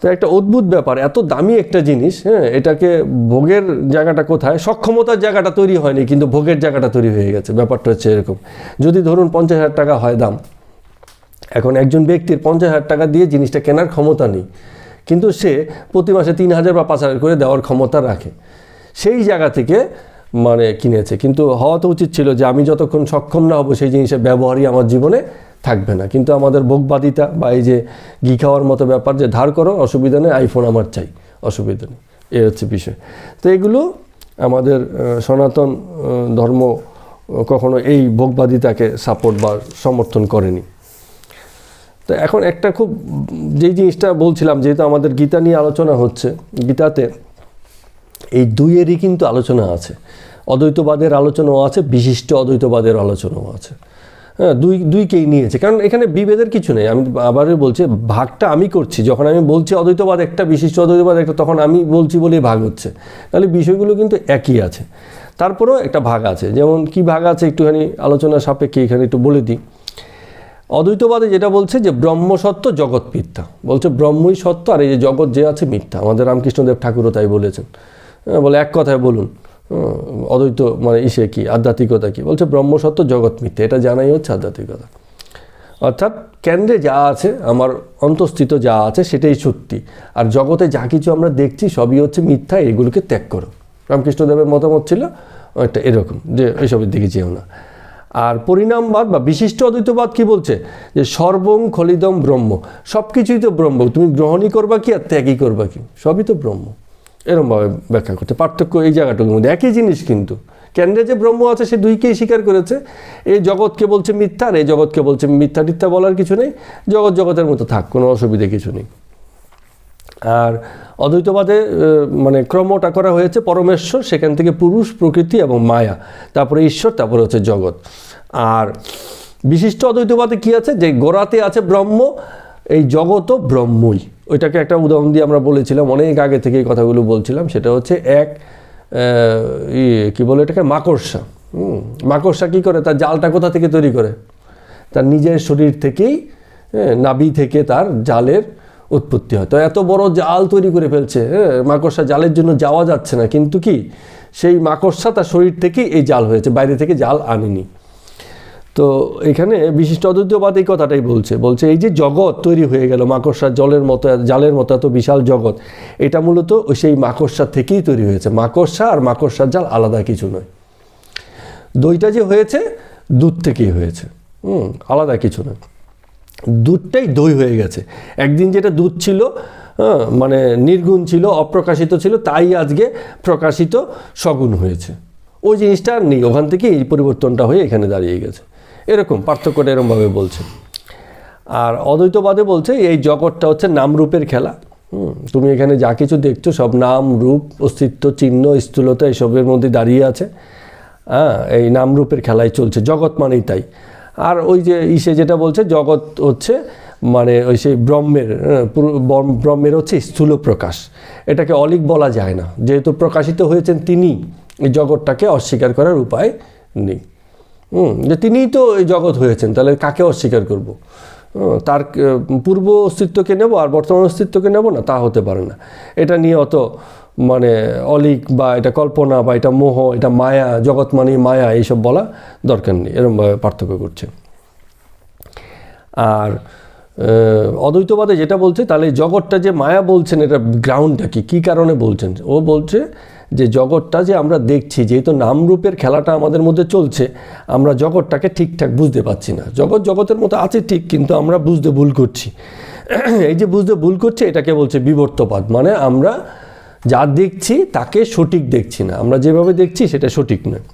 তো একটা অদ্ভুত ব্যাপার, এত দামি একটা জিনিস, হ্যাঁ, এটাকে ভোগের জায়গাটা কোথায়? সক্ষমতার জায়গাটা তৈরি হয়নি, কিন্তু ভোগের জায়গাটা তৈরি হয়ে গেছে। ব্যাপারটা হচ্ছে এরকম, যদি ধরুন 50,000 টাকা হয় দাম, এখন একজন ব্যক্তির 50,000 টাকা দিয়ে জিনিসটা কেনার ক্ষমতা নেই, কিন্তু সে প্রতি মাসে 3,000 বা 5,000 করে দেওয়ার ক্ষমতা রাখে, সেই জায়গা থেকে মানে কিনেছে। কিন্তু হওয়া তো উচিত ছিল যে আমি যতক্ষণ সক্ষম না হব সেই জিনিসের ব্যবহারই আমার জীবনে থাকবে না। কিন্তু আমাদের ভোগবাদিতা বা এই যে ঘি খাওয়ার মতো ব্যাপার, যে ধার করো অসুবিধা নেই, আইফোন আমার চাই, অসুবিধা নেই, এ হচ্ছে বিষয়। তো এগুলো আমাদের সনাতন ধর্ম কখনো এই ভোগবাদিতাকে সাপোর্ট বা সমর্থন করেনি। তো এখন একটা খুব যেই জিনিসটা বলছিলাম, যেহেতু আমাদের গীতা নিয়ে আলোচনা হচ্ছে, গীতাতে এই দুইয়েরই কিন্তু আলোচনা আছে, অদ্বৈতবাদের আলোচনাও আছে, বিশিষ্ট অদ্বৈতবাদের আলোচনাও আছে। হ্যাঁ, দুইকেই নিয়েছে, কারণ এখানে বিভেদের কিছু নেই। আমি আবারও বলছি, ভাগটা আমি করছি, যখন আমি বলছি অদ্বৈতবাদ একটা, বিশিষ্ট অদ্বৈতবাদ একটা, তখন আমি বলছি বলেই ভাগ হচ্ছে, তাহলে বিষয়গুলো কিন্তু একই আছে। তারপরেও একটা ভাগ আছে, যেমন কি ভাগ আছে একটুখানি আলোচনা সাপেক্ষে এখানে একটু বলে দিই। অদ্বৈতবাদে যেটা বলছে যে ব্রহ্ম সত্য, জগৎ মিথ্যা, বলছে ব্রহ্মই সত্য আর এই যে জগৎ যে আছে মিথ্যা। আমাদের রামকৃষ্ণদেব ঠাকুরও তাই বলেছেন, বলে এক কথায় বলুন অদ্বৈত মানে ইসে কি, আধ্যাত্মিকতা কি, বলছে ব্রহ্ম সত্য, জগৎ মিথ্যা, এটা জানাই হচ্ছে আধ্যাত্মিকতা। অর্থাৎ কেন্দ্রে যা আছে, আমার অন্তঃস্থিত যা আছে সেটাই সত্যি, আর জগতে যা কিছু আমরা দেখছি সবই হচ্ছে মিথ্যা, এগুলোকে ত্যাগ করো। রামকৃষ্ণদেবের মতামত ছিল একটা এরকম, যে এইসবের দিকে যেও না। আর পরিণামবাদ বা বিশিষ্ট অদ্বৈতবাদ কি বলছে, যে সর্বং খলিদম ব্রহ্ম, সব কিছুই তো ব্রহ্ম, তুমি গ্রহণই করবা কি আর ত্যাগই করবা কি, সবই তো ব্রহ্ম, এরকমভাবে ব্যাখ্যা করছে। পার্থক্য এই জায়গাটুকুর মধ্যে, একই জিনিস কিন্তু কেন্দ্রে যে ব্রহ্ম আছে সে দুইকেই স্বীকার করেছে। এই জগৎকে বলছে মিথ্যা, আর এই জগৎকে বলছে মিথ্যা টিথ্যা বলার কিছু নেই, জগৎ জগতের মতো থাক, কোনো অসুবিধে কিছু নেই। আর অদ্বৈতবাদে মানে ক্রমটা করা হয়েছে পরমেশ্বর, সেখান থেকে পুরুষ, প্রকৃতি এবং মায়া, তারপরে ঈশ্বর, তারপরে হচ্ছে জগৎ। আর বিশিষ্ট অদ্বৈতবাদে কি আছে, যে গোড়াতে আছে ব্রহ্ম, এই জগৎও ব্রহ্মই। ওইটাকে একটা উদাহরণ দিয়ে আমরা বলেছিলাম, অনেক আগে থেকে এই কথাগুলো বলছিলাম, সেটা হচ্ছে এক কি বলে এটাকে, মাকড়সা। মাকড়সা কী করে, তার জালটা কোথা থেকে তৈরি করে, তার নিজের শরীর থেকেই, নাভি থেকে তার জালের উৎপত্তি হয়। তো এত বড় জাল তৈরি করে ফেলছে, মাকড়সা জালের জন্য যাওয়া যাচ্ছে না, কিন্তু কি সেই মাকড়সা তার শরীর থেকেই এই জাল হয়েছে, বাইরে থেকে জাল আনেনি। তো এখানে বিশিষ্ট অদ্বৈতবাদ এই কথাটাই বলছে এই যে জগৎ তৈরি হয়ে গেল মাকড়সার জালের মতো এত বিশাল জগৎ, এটা মূলত সেই মাকড়সা থেকেই তৈরি হয়েছে। মাকড়সা আর মাকড়সার জাল আলাদা কিছু নয়। দইটা যে হয়েছে দুধ থেকেই হয়েছে, আলাদা কিছু নয়। দুধটাই দই হয়ে গেছে। একদিন যেটা দুধ ছিল, মানে নির্গুণ ছিল, অপ্রকাশিত ছিল, তাই আজকে প্রকাশিত সগুণ হয়েছে। ওই জিনিসটা আর নেই, ওখান থেকে এই পরিবর্তনটা হয়ে এখানে দাঁড়িয়ে গেছে। এরকম পার্থক্যটা এরকমভাবে বলছে। আর অদ্বৈতবাদে বলছে এই জগৎটা হচ্ছে নামরূপের খেলা। তুমি এখানে যা কিছু দেখছো সব নাম, রূপ, অস্তিত্ব, চিহ্ন, স্থূলতা এসবের মধ্যে দাঁড়িয়ে আছে। এই নামরূপের খেলাই চলছে, জগৎ মানেই তাই। আর ওই যে ইসে যেটা বলছে, জগৎ হচ্ছে মানে ওই সেই ব্রহ্মের হচ্ছে স্থূল প্রকাশ। এটাকে অলিক বলা যায় না, যেহেতু প্রকাশিত হয়েছেন তিনি, এই জগৎটাকে অস্বীকার করার উপায় নেই। যে তিনিই তো এই জগৎ হয়েছেন, তাহলে কাকে অস্বীকার করব? তার পূর্ব অস্তিত্বকে নেব আর বর্তমান অস্তিত্বকে নেব না, তা হতে পারে না। এটা নিয়ে অত মানে অলিক বা এটা কল্পনা বা এটা মোহ, এটা মায়া, জগৎ মানে মায়া, এইসব বলা দরকার নেই, এরকমভাবে পার্থক্য করছে। আর অদ্বৈতবাদে যেটা বলছে, তাহলে জগৎটা যে মায়া বলছেন, এটা গ্রাউন্ডটা কী কারণে বলছেন? ও বলছে যে জগৎটা যে আমরা দেখছি, যেহেতু নামরূপের খেলাটা আমাদের মধ্যে চলছে, আমরা জগৎটাকে ঠিকঠাক বুঝতে পারছি না। জগতের মতো আছে ঠিক, কিন্তু আমরা বুঝতে ভুল করছি। এই যে বুঝতে ভুল করছি, এটাকে বলছে বিবর্তবাদ। মানে আমরা যা দেখছি তাকে সঠিক দেখছি না, আমরা যেভাবে দেখছি সেটা সঠিক নয়।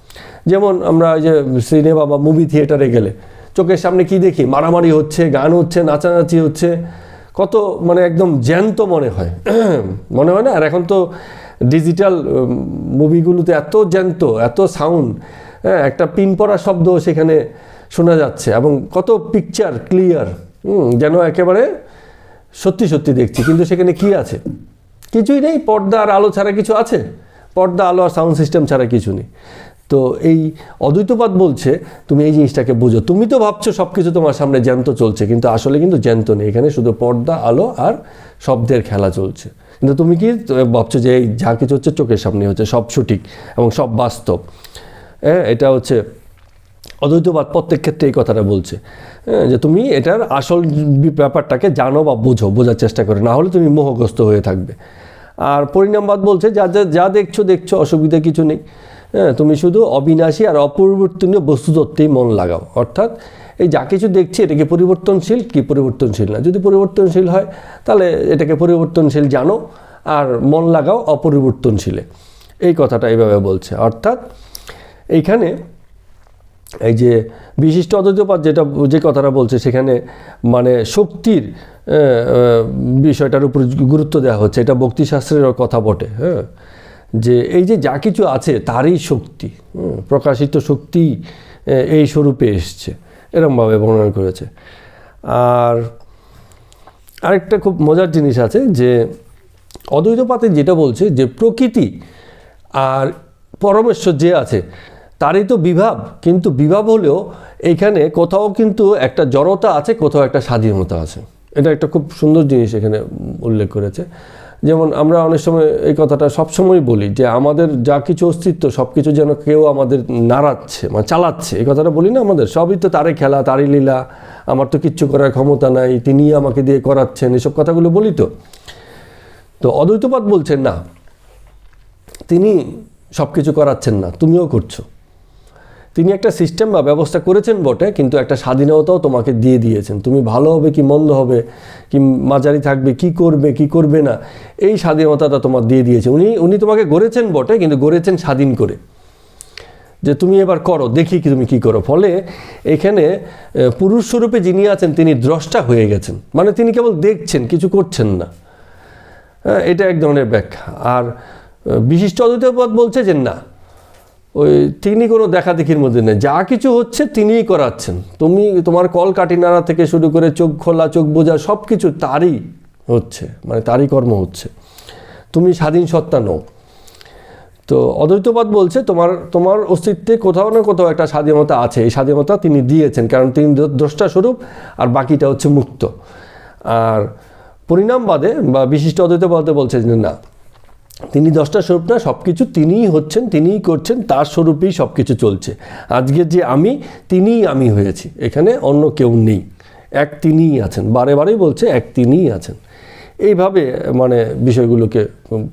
যেমন আমরা যে সিনেমা বা মুভি থিয়েটারে গেলে চোখের সামনে কি দেখি? মারামারি হচ্ছে, গান হচ্ছে, নাচানাচি হচ্ছে, কত মানে একদম জ্যান্ত মনে হয় মনে হয় না? আর এখন তো ডিজিটাল মুভিগুলোতে এত জ্যান্ত, এত সাউন্ড, হ্যাঁ, একটা পিন পড়া শব্দ সেখানে শোনা যাচ্ছে এবং কত পিকচার ক্লিয়ার, যেন একেবারে সত্যি সত্যি দেখছি। কিন্তু সেখানে কি আছে? কিছুই নেই। পর্দা আর আলো ছাড়া কিছু আছে? পর্দা, আলো আর সাউন্ড সিস্টেম ছাড়া কিছু নেই। তো এই অদ্বৈতবাদ বলছে তুমি এই জিনিসটাকে বুঝো। তুমি তো ভাবছো সব কিছু তোমার সামনে জ্যান্ত চলছে, কিন্তু আসলে কিন্তু জ্যান্ত নেই। এখানে শুধু পর্দা, আলো আর শব্দের খেলা চলছে। কিন্তু তুমি কি ভাবছো যে এই যা কিছু হচ্ছে চোখের সামনে হচ্ছে, সব সঠিক এবং সব বাস্তব? হ্যাঁ, এটা হচ্ছে অদ্বৈতবাদ প্রত্যেক ক্ষেত্রে এই কথাটা বলছে, যে তুমি এটার আসল ব্যাপারটাকে জানো বা বোঝার চেষ্টা করো, না হলে তুমি মোহগ্রস্ত হয়ে থাকবে। আর পরিণামবাদ বলছে যা দেখছো অসুবিধা কিছু নেই। হ্যাঁ, তুমি শুধু অবিনাশী আর অপরিবর্তনীয় বস্তুতত্ত্বেই মন লাগাও। অর্থাৎ এই যা কিছু দেখছি এটা কি পরিবর্তনশীল কি পরিবর্তনশীল না? যদি পরিবর্তনশীল হয় তাহলে এটাকে পরিবর্তনশীল জানো আর মন লাগাও অপরিবর্তনশীলে। এই কথাটা এইভাবে বলছে। অর্থাৎ এইখানে এই যে বিশিষ্ট অদ্বৈতবাদ যে কথাটা বলছে, সেখানে মানে শক্তির বিষয়টার উপর গুরুত্ব দেওয়া হচ্ছে। এটা ভক্তিশাস্ত্রের কথা বটে, হ্যাঁ, যে এই যে যা কিছু আছে তারই শক্তি, প্রকাশিত শক্তি এই স্বরূপে এসছে, এরকমভাবে বর্ণনা করেছে। আর আরেকটা খুব মজার জিনিস আছে যে অদ্বৈতবাদে যেটা বলছে যে প্রকৃতি আর পরমেশ্বর যে আছে তারই তো বিভাব, কিন্তু বিভাব হলেও এইখানে কোথাও কিন্তু একটা জড়তা আছে, কোথাও একটা স্বাধীনতা আছে। এটা একটা খুব সুন্দর জিনিস এখানে উল্লেখ করেছে। যেমন আমরা অনেক সময় এই কথাটা সবসময় বলি যে আমাদের যা কিছু অস্তিত্ব সব কিছু যেন কেউ আমাদের নাড়াচ্ছে, মানে চালাচ্ছে, এই কথাটা বলি না? আমাদের সবই তো তারই খেলা, তারই লীলা, আমার তো কিচ্ছু করার ক্ষমতা নাই, তিনিই আমাকে দিয়ে করাচ্ছেন, এসব কথাগুলো বলি তো। তো অদ্বৈতবাদ বলছেন না, তিনি সব কিছু করাচ্ছেন না, তুমিও করছো। তিনি একটা সিস্টেম বা ব্যবস্থা করেছেন বটে, কিন্তু একটা স্বাধীনতাও তোমাকে দিয়ে দিয়েছেন। তুমি ভালো হবে কি মন্দ হবে, কি মাঝারি থাকবে, কি করবে কি করবে না, এই স্বাধীনতাটা তোমার দিয়ে দিয়েছে। উনি তোমাকে গড়েছেন বটে, কিন্তু গড়েছেন স্বাধীন করে, যে তুমি এবার করো, দেখি কি তুমি কি করো। ফলে এখানে পুরুষ স্বরূপে যিনি আছেন তিনি দ্রষ্টা হয়ে গেছেন, মানে তিনি কেবল দেখছেন, কিছু করছেন না। এটা এক ধরনের ব্যাখ্যা। আর বিশিষ্ট অদ্বৈতবাদ বলছে যে না, তিনি কোনো দেখাদেখির মধ্যে নেই, যা কিছু হচ্ছে তিনিই করাচ্ছেন। তোমার কল কাটি নাড়া থেকে শুরু করে চোখ খোলা, চোখ বোঝা, সব কিছু তারই হচ্ছে, মানে তারই কর্ম হচ্ছে। তুমি স্বাধীন সত্তা নও। তো অদ্বৈতবাদ বলছে তোমার অস্তিত্বে কোথাও না কোথাও একটা স্বাধীনতা আছে। এই স্বাধীনতা তিনি দিয়েছেন, কারণ তিনি দ্রষ্টা স্বরূপ, আর বাকিটা হচ্ছে মুক্ত। আর পরিণামবাদে বা বিশিষ্ট অদ্বৈতবাদে বলছে যে না, তিনি দ্রষ্টা স্বরূপ না, সব কিছু তিনিই হচ্ছেন, তিনিই করছেন, তার স্বরূপেই সব কিছু চলছে। আজকের যে তিনিই আমি হয়েছি, এখানে অন্য কেউ নেই, এক তিনিই আছেন। বারেই বলছে এক তিনিই আছেন। এইভাবে মানে বিষয়গুলোকে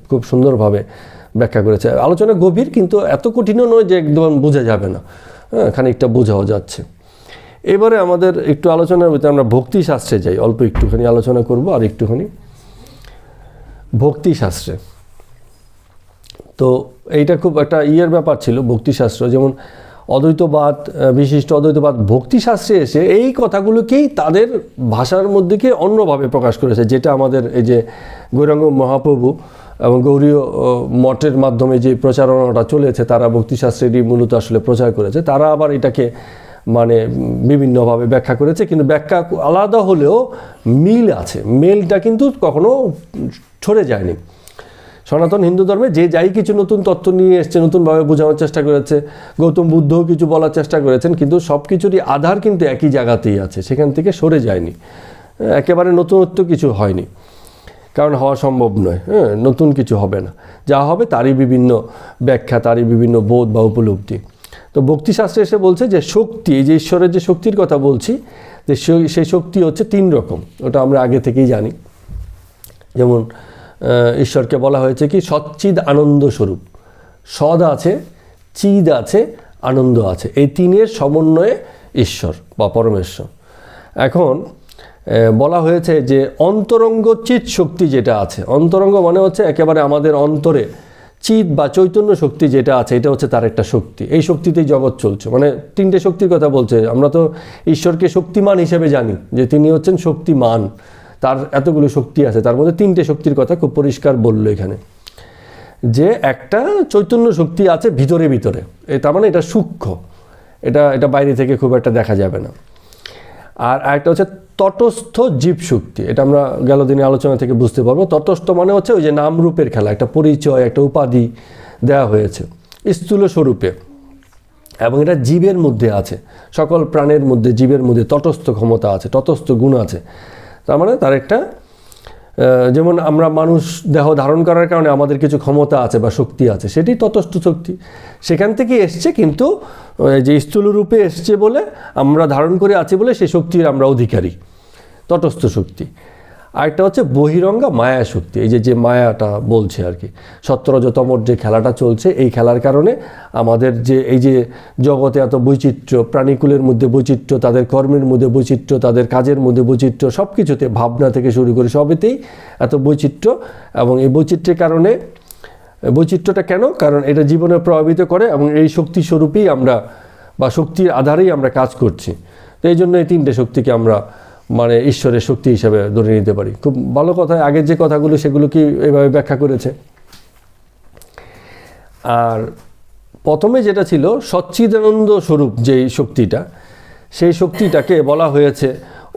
খুব সুন্দরভাবে ব্যাখ্যা করেছে। আলোচনা গভীর, কিন্তু এত কঠিনও নয় যে একদম বোঝা যাবে না, হ্যাঁ, খানিকটা বোঝাও যাচ্ছে। এবারে আমাদের একটু আলোচনার ভিতরে আমরা ভক্তিশাস্ত্রে যাই, অল্প একটুখানি আলোচনা করব। আর একটুখানি ভক্তিশাস্ত্রে, তো এইটা খুব একটা ব্যাপার ছিল ভক্তিশাস্ত্র। যেমন অদ্বৈতবাদ, বিশিষ্ট অদ্বৈতবাদ ভক্তিশাস্ত্রে এসে এই কথাগুলোকেই তাদের ভাষার মধ্যেকে অন্যভাবে প্রকাশ করেছে, যেটা আমাদের এই যে গৌরাঙ্গ মহাপ্রভু এবং গৌরীয় মঠের মাধ্যমে যে প্রচারণাটা চলেছে, তারা ভক্তিশাস্ত্রেরই মূলত আসলে প্রচার করেছে। তারা আবার এটাকে মানে বিভিন্নভাবে ব্যাখ্যা করেছে, কিন্তু ব্যাখ্যা আলাদা হলেও মিল আছে। মিলটা কিন্তু কখনো ছড়ে যায়নি। সনাতন হিন্দু ধর্মে যে যাই কিছু নতুন তত্ত্ব নিয়ে এসছে, নতুনভাবে বোঝানোর চেষ্টা করেছে, গৌতম বুদ্ধও কিছু বলার চেষ্টা করেছেন, কিন্তু সব কিছুরই আধার কিন্তু একই জায়গাতেই আছে, সেখান থেকে সরে যায়নি। একেবারে নতুনত্ব কিছু হয়নি, কারণ হওয়া সম্ভব নয়। হ্যাঁ, নতুন কিছু হবে না, যা হবে তারই বিভিন্ন ব্যাখ্যা, তারই বিভিন্ন বোধ বা উপলব্ধি। তো ভক্তিশাস্ত্রে এসে বলছে যে শক্তি, এই যে ঈশ্বরের যে শক্তির কথা বলছি, যে সেই শক্তি হচ্ছে 3 রকম। ওটা আমরা আগে থেকেই জানি। যেমন ঈশ্বরকে বলা হয়েছে কি সচ্চিদ আনন্দ স্বরূপ। সদ আছে, চিদ আছে, আনন্দ আছে, এই 3-এর সমন্বয়ে ঈশ্বর বা পরমেশ্বর। এখন বলা হয়েছে যে অন্তরঙ্গ চিৎ শক্তি যেটা আছে, অন্তরঙ্গ মানে হচ্ছে একেবারে আমাদের অন্তরে চিৎ বা চৈতন্য শক্তি যেটা আছে, এটা হচ্ছে তার একটা শক্তি। এই শক্তিতেই জগৎ চলছে। মানে 3টে শক্তির কথা বলছে। আমরা তো ঈশ্বরকে শক্তিমান হিসেবে জানি, যে তিনি হচ্ছেন শক্তিমান, তার এতগুলো শক্তি আছে, তার মধ্যে 3টে শক্তির কথা খুব পরিষ্কার বললো এখানে, যে একটা চৈতন্য শক্তি আছে ভিতরে ভিতরে, তার মানে এটা সূক্ষ্ম, এটা বাইরে থেকে খুব একটা দেখা যাবে না। আর একটা হচ্ছে তটস্থ জীব শক্তি, এটা আমরা গেল দিনে আলোচনা থেকে বুঝতে পারবো। তটস্থ মানে হচ্ছে ওই যে নাম রূপের খেলা, একটা পরিচয়, একটা উপাধি দেওয়া হয়েছে স্থূল স্বরূপে, এবং এটা জীবের মধ্যে আছে, সকল প্রাণের মধ্যে, জীবের মধ্যে তটস্থ ক্ষমতা আছে, তটস্থ গুণ আছে। তার মানে তার একটা, যেমন আমরা মানুষ দেহ ধারণ করার কারণে আমাদের কিছু ক্ষমতা আছে বা শক্তি আছে, সেটি তটস্থ শক্তি, সেখান থেকে এসছে, কিন্তু যে স্থূল রূপে এসছে বলে আমরা ধারণ করে আছি বলে সেই শক্তির আমরা অধিকারী, তটস্থ শক্তি। আরেকটা হচ্ছে বহিরঙ্গা মায়া শক্তি, এই যে মায়াটা বলছে আর কি, সত্যরজতমর যে খেলাটা চলছে, এই খেলার কারণে আমাদের যে এই যে জগতে এত বৈচিত্র্য, প্রাণীকুলের মধ্যে বৈচিত্র্য, তাদের কর্মের মধ্যে বৈচিত্র্য, তাদের কাজের মধ্যে বৈচিত্র্য, সব কিছুতে, ভাবনা থেকে শুরু করে সবেতেই এত বৈচিত্র্য। এবং এই বৈচিত্র্যের কারণে, বৈচিত্র্যটা কেন? কারণ এটা জীবনে প্রভাবিত করে, এবং এই শক্তি স্বরূপেই আমরা, বা শক্তির আধারেই আমরা কাজ করছি। তো এই জন্য এই 3টে শক্তিকে আমরা মানে ঈশ্বরের শক্তি হিসাবে ধরে নিতে পারি। খুব ভালো কথা, আগের যে কথাগুলো সেগুলো কি এইভাবে ব্যাখ্যা করেছে। আর প্রথমে যেটা ছিল সচ্চিদানন্দ স্বরূপ যেই শক্তিটা, সেই শক্তিটাকে বলা হয়েছে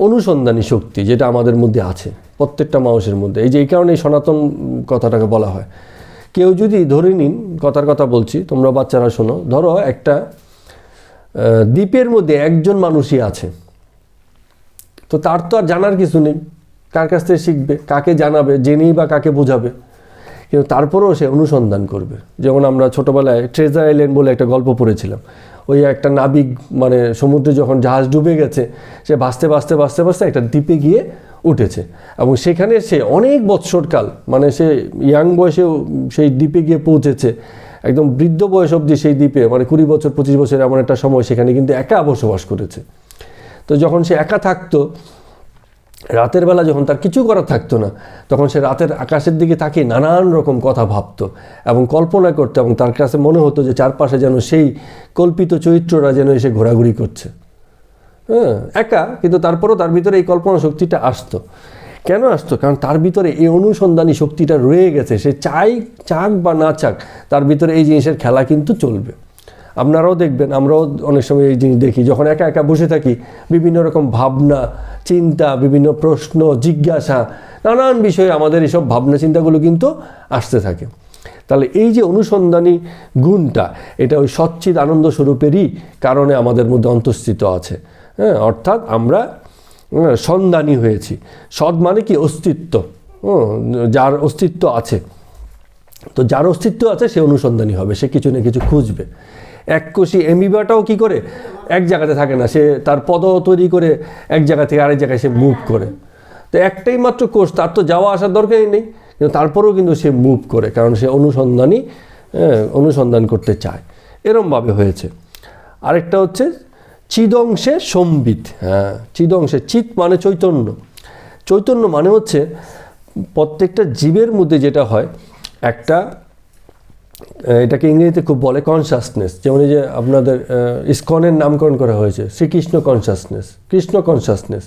অনুসন্ধানী শক্তি, যেটা আমাদের মধ্যে আছে, প্রত্যেকটা মানুষের মধ্যে। এই কারণে সনাতন কথাটাকে বলা হয়। কেউ যদি ধরে নিন, কথার কথা বলছি, তোমরা বাচ্চারা শোনো, ধরো একটা দ্বীপের মধ্যে একজন মানুষই আছে, তো তার তো আর জানার কিছু নেই, কার কাছ থেকে শিখবে, কাকে জানাবে, জেনেই বা কাকে বোঝাবে? কিন্তু তারপরেও সে অনুসন্ধান করবে। যেমন আমরা ছোটোবেলায় ট্রেজার আইল্যান্ড বলে একটা গল্প পড়েছিলাম, ওই একটা নাবিক মানে সমুদ্রে যখন জাহাজ ডুবে গেছে, সে ভাসতে ভাসতে ভাসতে ভাসতে একটা দ্বীপে গিয়ে উঠেছে, এবং সেখানে সে অনেক বৎসরকাল, মানে সে ইয়াং বয়সেও সেই দ্বীপে গিয়ে পৌঁছেছে, একদম বৃদ্ধ বয়স অবধি সেই দ্বীপে, মানে 20 বছর 25 বছর এমন একটা সময় সেখানে কিন্তু একা বসবাস করেছে। তো যখন সে একা থাকতো, রাতের বেলা যখন তার কিছু করার থাকতো না, তখন সে রাতের আকাশের দিকে তাকিয়ে নানান রকম কথা ভাবতো এবং কল্পনা করতো, এবং তার কাছে মনে হতো যে চারপাশে যেন সেই কল্পিত চরিত্ররা যেন এসে ঘোরাঘুরি করছে। একা, কিন্তু তারপরও তার ভিতরে এই কল্পনা শক্তিটা আসতো। কেন আসতো? কারণ তার ভিতরে এই অনুসন্ধানী শক্তিটা রয়ে গেছে। সে চাক বা না চাক, তার ভিতরে এই জিনিসের খেলা কিন্তু চলবে। আপনারাও দেখবেন, আমরাও অনেক সময় এই জিনিস দেখি, যখন একা একা বসে থাকি, বিভিন্ন রকম ভাবনা চিন্তা, বিভিন্ন প্রশ্ন জিজ্ঞাসা, নানান বিষয়ে আমাদের এইসব ভাবনা চিন্তাগুলো কিন্তু আসতে থাকে। তাহলে এই যে অনুসন্ধানী গুণটা, এটা ওই সচ্চিদ আনন্দ স্বরূপেরই কারণে আমাদের মধ্যে অন্তঃস্থিত আছে। অর্থাৎ আমরা সন্ধানী হয়েছি। সৎ মানে কি? অস্তিত্ব, যার অস্তিত্ব আছে। তো যার অস্তিত্ব আছে সে অনুসন্ধানী হবে, সে কিছু না কিছু খুঁজবে। এককোষী অ্যামিবাটাও কি করে? এক জায়গাতে থাকে না, সে তার পদ তৈরি করে এক জায়গা থেকে আরেক জায়গায় সে মুভ করে। তো একটাই মাত্র কোষ, তার তো যাওয়া আসার দরকারই নেই, কিন্তু তারপরেও কিন্তু সে মুভ করে, কারণ সে অনুসন্ধান করতে চায়। এরমভাবে হয়েছে। আরেকটা হচ্ছে চিদংশে সম্বিত। চিদংশে, চিত মানে চৈতন্য, চৈতন্য মানে হচ্ছে প্রত্যেকটা জীবের মধ্যে যেটা হয় একটা, এটাকে ইংরেজিতে খুব বলে কনসাসনেস। যেমন এই যে আপনাদের ইসকনের নামকরণ করা হয়েছে শ্রীকৃষ্ণ কনসাসনেস, কৃষ্ণ কনসাসনেস।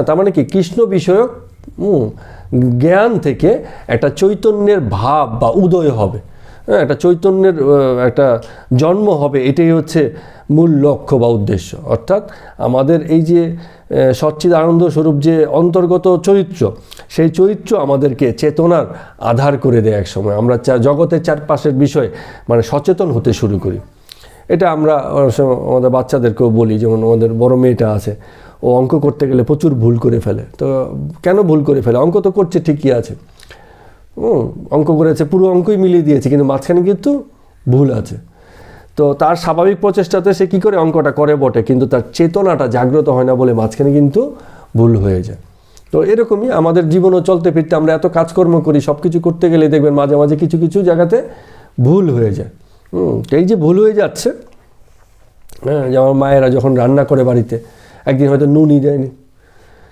তার মানে কি? কৃষ্ণ বিষয়ক জ্ঞান থেকে একটা চৈতন্যের ভাব বা উদয় হবে, একটা চৈতন্যের একটা জন্ম হবে। এটাই হচ্ছে মূল লক্ষ্য বা উদ্দেশ্য। অর্থাৎ আমাদের এই যে সচ্চিদ আনন্দ স্বরূপ যে অন্তর্গত চরিত্র, সেই চরিত্র আমাদেরকে চেতনার আধার করে দেয়। এক সময় আমরা জগতের চারপাশের বিষয়ে মানে সচেতন হতে শুরু করি। এটা আমরা আমাদের বাচ্চাদেরকেও বলি। যেমন আমাদের বড় মেয়েটা আছে, ও অঙ্ক করতে গেলে প্রচুর ভুল করে ফেলে। তো কেন ভুল করে ফেলে? অঙ্ক তো করছে ঠিকই আছে, অঙ্ক করেছে, পুরো অঙ্কই মিলিয়ে দিয়েছে, কিন্তু মাঝখানে কিন্তু ভুল আছে। তো তার স্বাভাবিক প্রচেষ্টাতে সে কী করে? অঙ্কটা করে বটে, কিন্তু তার চেতনাটা জাগ্রত হয় না বলে মাঝখানে কিন্তু ভুল হয়ে যায়। তো এরকমই আমাদের জীবনও চলতে ফিরতে আমরা এত কাজকর্ম করি, সব কিছু করতে গেলে দেখবেন মাঝে মাঝে কিছু কিছু জায়গাতে ভুল হয়ে যায়। এই যে ভুল হয়ে যাচ্ছে, যেমন মায়েরা যখন রান্না করে বাড়িতে, একদিন হয়তো নুনই দেয়নি,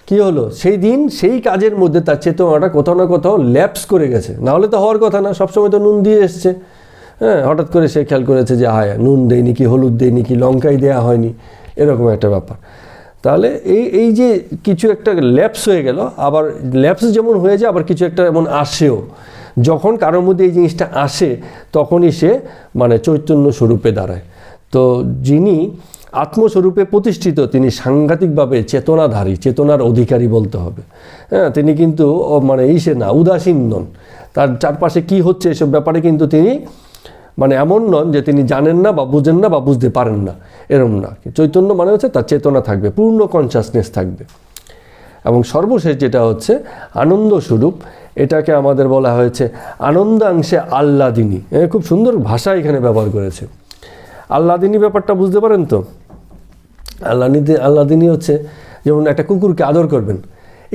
কী হলো? সেই দিন সেই কাজের মধ্যে তার চেতনাটা কোথাও না কোথাও ল্যাপস করে গেছে। না হলে তো হওয়ার কথা না, সবসময় তো নুন দিয়ে এসছে। হঠাৎ করে সে খেয়াল করেছে যে নুন দেয়নি কি, হলুদ দেয়নি কি, লঙ্কাই দেওয়া হয়নি, এরকম একটা ব্যাপার। তাহলে এই যে কিছু একটা ল্যাপস হয়ে গেল, আবার ল্যাপস যেমন হয়ে যায় আবার কিছু একটা এমন আসেও, যখন কারোর মধ্যে এই জিনিসটা আসে তখনই সে মানে চৈতন্য স্বরূপে দাঁড়ায়। তো যিনি আত্মস্বরূপে প্রতিষ্ঠিত তিনি সাংঘাতিকভাবে চেতনাধারী, চেতনার অধিকারী বলতে হবে। হ্যাঁ, তিনি কিন্তু মানে সে না উদাসীন নন, তার চারপাশে কি হচ্ছে এসব ব্যাপারে কিন্তু তিনি মানে এমন নন যে তিনি জানেন না বা বুঝেন না বা বুঝতে পারেন না, এরম না। চৈতন্য মানে হচ্ছে তার চেতনা থাকবে, পূর্ণ কনসাসনেস থাকবে। এবং সর্বশেষ যেটা হচ্ছে আনন্দ স্বরূপ, এটাকে আমাদের বলা হয়েছে আনন্দাংশে আহ্লাদিনী। খুব সুন্দর ভাষা এখানে ব্যবহার করেছে। আহ্লাদিনী ব্যাপারটা বুঝতে পারেন তো? আহ্লাদিনী হচ্ছে যেমন একটা কুকুরকে আদর করবেন,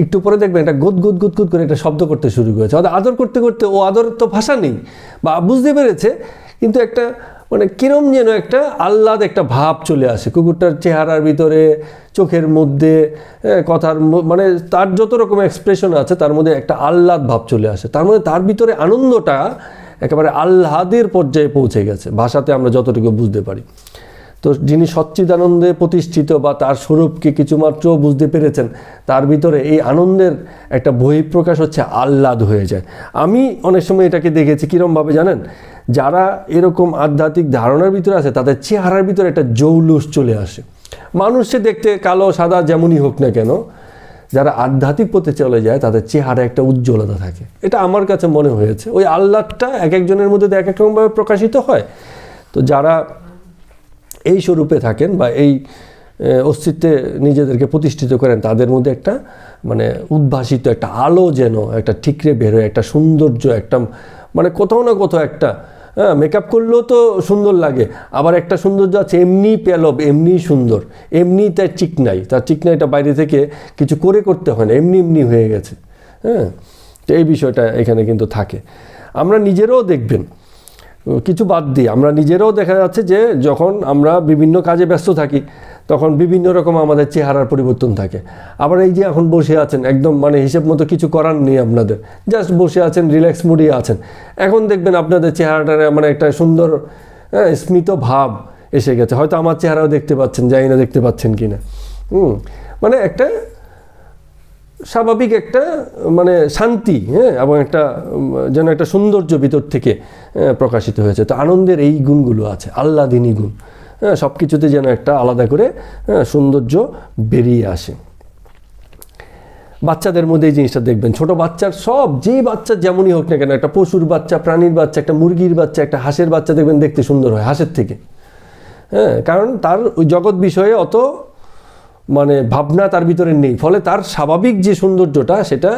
একটু পরে দেখবেন এটা গুদ গুদ গুদ গুদ করে একটা শব্দ করতে শুরু করেছে। আদর করতে করতে ও আদর তো ভাষা নেই বা বুঝতে পেরেছে, কিন্তু একটা মানে কিরম যেন একটা আহ্লাদ, একটা ভাব চলে আসে কুকুরটার চেহারার ভিতরে, চোখের মধ্যে, কথার মানে তার যত রকম এক্সপ্রেশন আছে তার মধ্যে একটা আহ্লাদ ভাব চলে আসে। তার মধ্যে তার ভিতরে আনন্দটা একেবারে আহ্লাদের পর্যায়ে পৌঁছে গেছে, ভাষাতে আমরা যতটুকু বুঝতে পারি। তো যিনি সচ্চিদানন্দে প্রতিষ্ঠিত বা তার স্বরূপকে কিছুমাত্র বুঝতে পেরেছেন, তার ভিতরে এই আনন্দের একটা বহিঃপ্রকাশ হচ্ছে আহ্লাদ হয়ে যায়। আমি অনেক সময় এটাকে দেখেছি কীরমভাবে জানেন, যারা এরকম আধ্যাত্মিক ধারণার ভিতরে আছে তাদের চেহারার ভিতরে একটা জৌলুস চলে আসে। মানুষে দেখতে কালো সাদা যেমনই হোক না কেন, যারা আধ্যাত্মিক পথে চলে যায় তাদের চেহারা একটা উজ্জ্বলতা থাকে। এটা আমার কাছে মনে হয়েছে। ওই আহ্লাদটা এক একজনের মধ্যে এক এক রকমভাবে প্রকাশিত হয়। তো যারা এই স্বরূপে থাকেন বা এই অস্তিত্বে নিজেদেরকে প্রতিষ্ঠিত করেন, তাদের মধ্যে একটা মানে উদ্ভাসিত একটা আলো যেন একটা ঠিকরে বেরোয়, একটা সৌন্দর্য, একটা মানে কোথাও না কোথাও একটা মেকআপ করলেও তো সুন্দর লাগে, আবার একটা সৌন্দর্য আছে এমনি পেলব, এমনি সুন্দর, এমনি তার চিকনাই, তার চিকনাইটা বাইরে থেকে কিছু করে করতে হয় না, এমনি এমনি হয়ে গেছে। হ্যাঁ, তো এই বিষয়টা এখানে কিন্তু থাকে। আমরা নিজেরাও দেখবেন, কিছু বাদ দিয়ে আমরা নিজেরাও দেখা যাচ্ছে যে যখন আমরা বিভিন্ন কাজে ব্যস্ত থাকি তখন বিভিন্ন রকম আমাদের চেহারার পরিবর্তন থাকে। আবার এই যে এখন বসে আছেন একদম মানে হিসেব মতো কিছু করার নেই, আপনাদের জাস্ট বসে আছেন, রিল্যাক্স মুডে আছেন, এখন দেখবেন আপনাদের চেহারাটার মানে একটা সুন্দর স্মিত ভাব এসে গেছে। হয়তো আমার চেহারাও দেখতে পাচ্ছেন, জানি না দেখতে পাচ্ছেন কি না। মানে একটা স্বাভাবিক একটা মানে শান্তি, এবং একটা যেন একটা সৌন্দর্য ভিতর থেকে প্রকাশিত হয়েছে। তো আনন্দের এই গুণগুলো আছে, আহ্লাদিনী গুণ। সব কিছুতে যেন একটা আলাদা করে সৌন্দর্য বেরিয়ে আসে। বাচ্চাদের মধ্যে এই জিনিসটা দেখবেন, ছোট বাচ্চার সব যেই বাচ্চা যেমনই হোক না কেন, একটা পশুর বাচ্চা, প্রাণীর বাচ্চা, একটা মুরগির বাচ্চা, একটা হাঁসের বাচ্চা দেখবেন দেখতে সুন্দর হয় হাঁসের থেকে। কারণ তার ওই জগৎ বিষয়ে অত মানে ভাবনা তার ভিতরে নেই, ফলে তার স্বাভাবিক যে সৌন্দর্যটা সেটা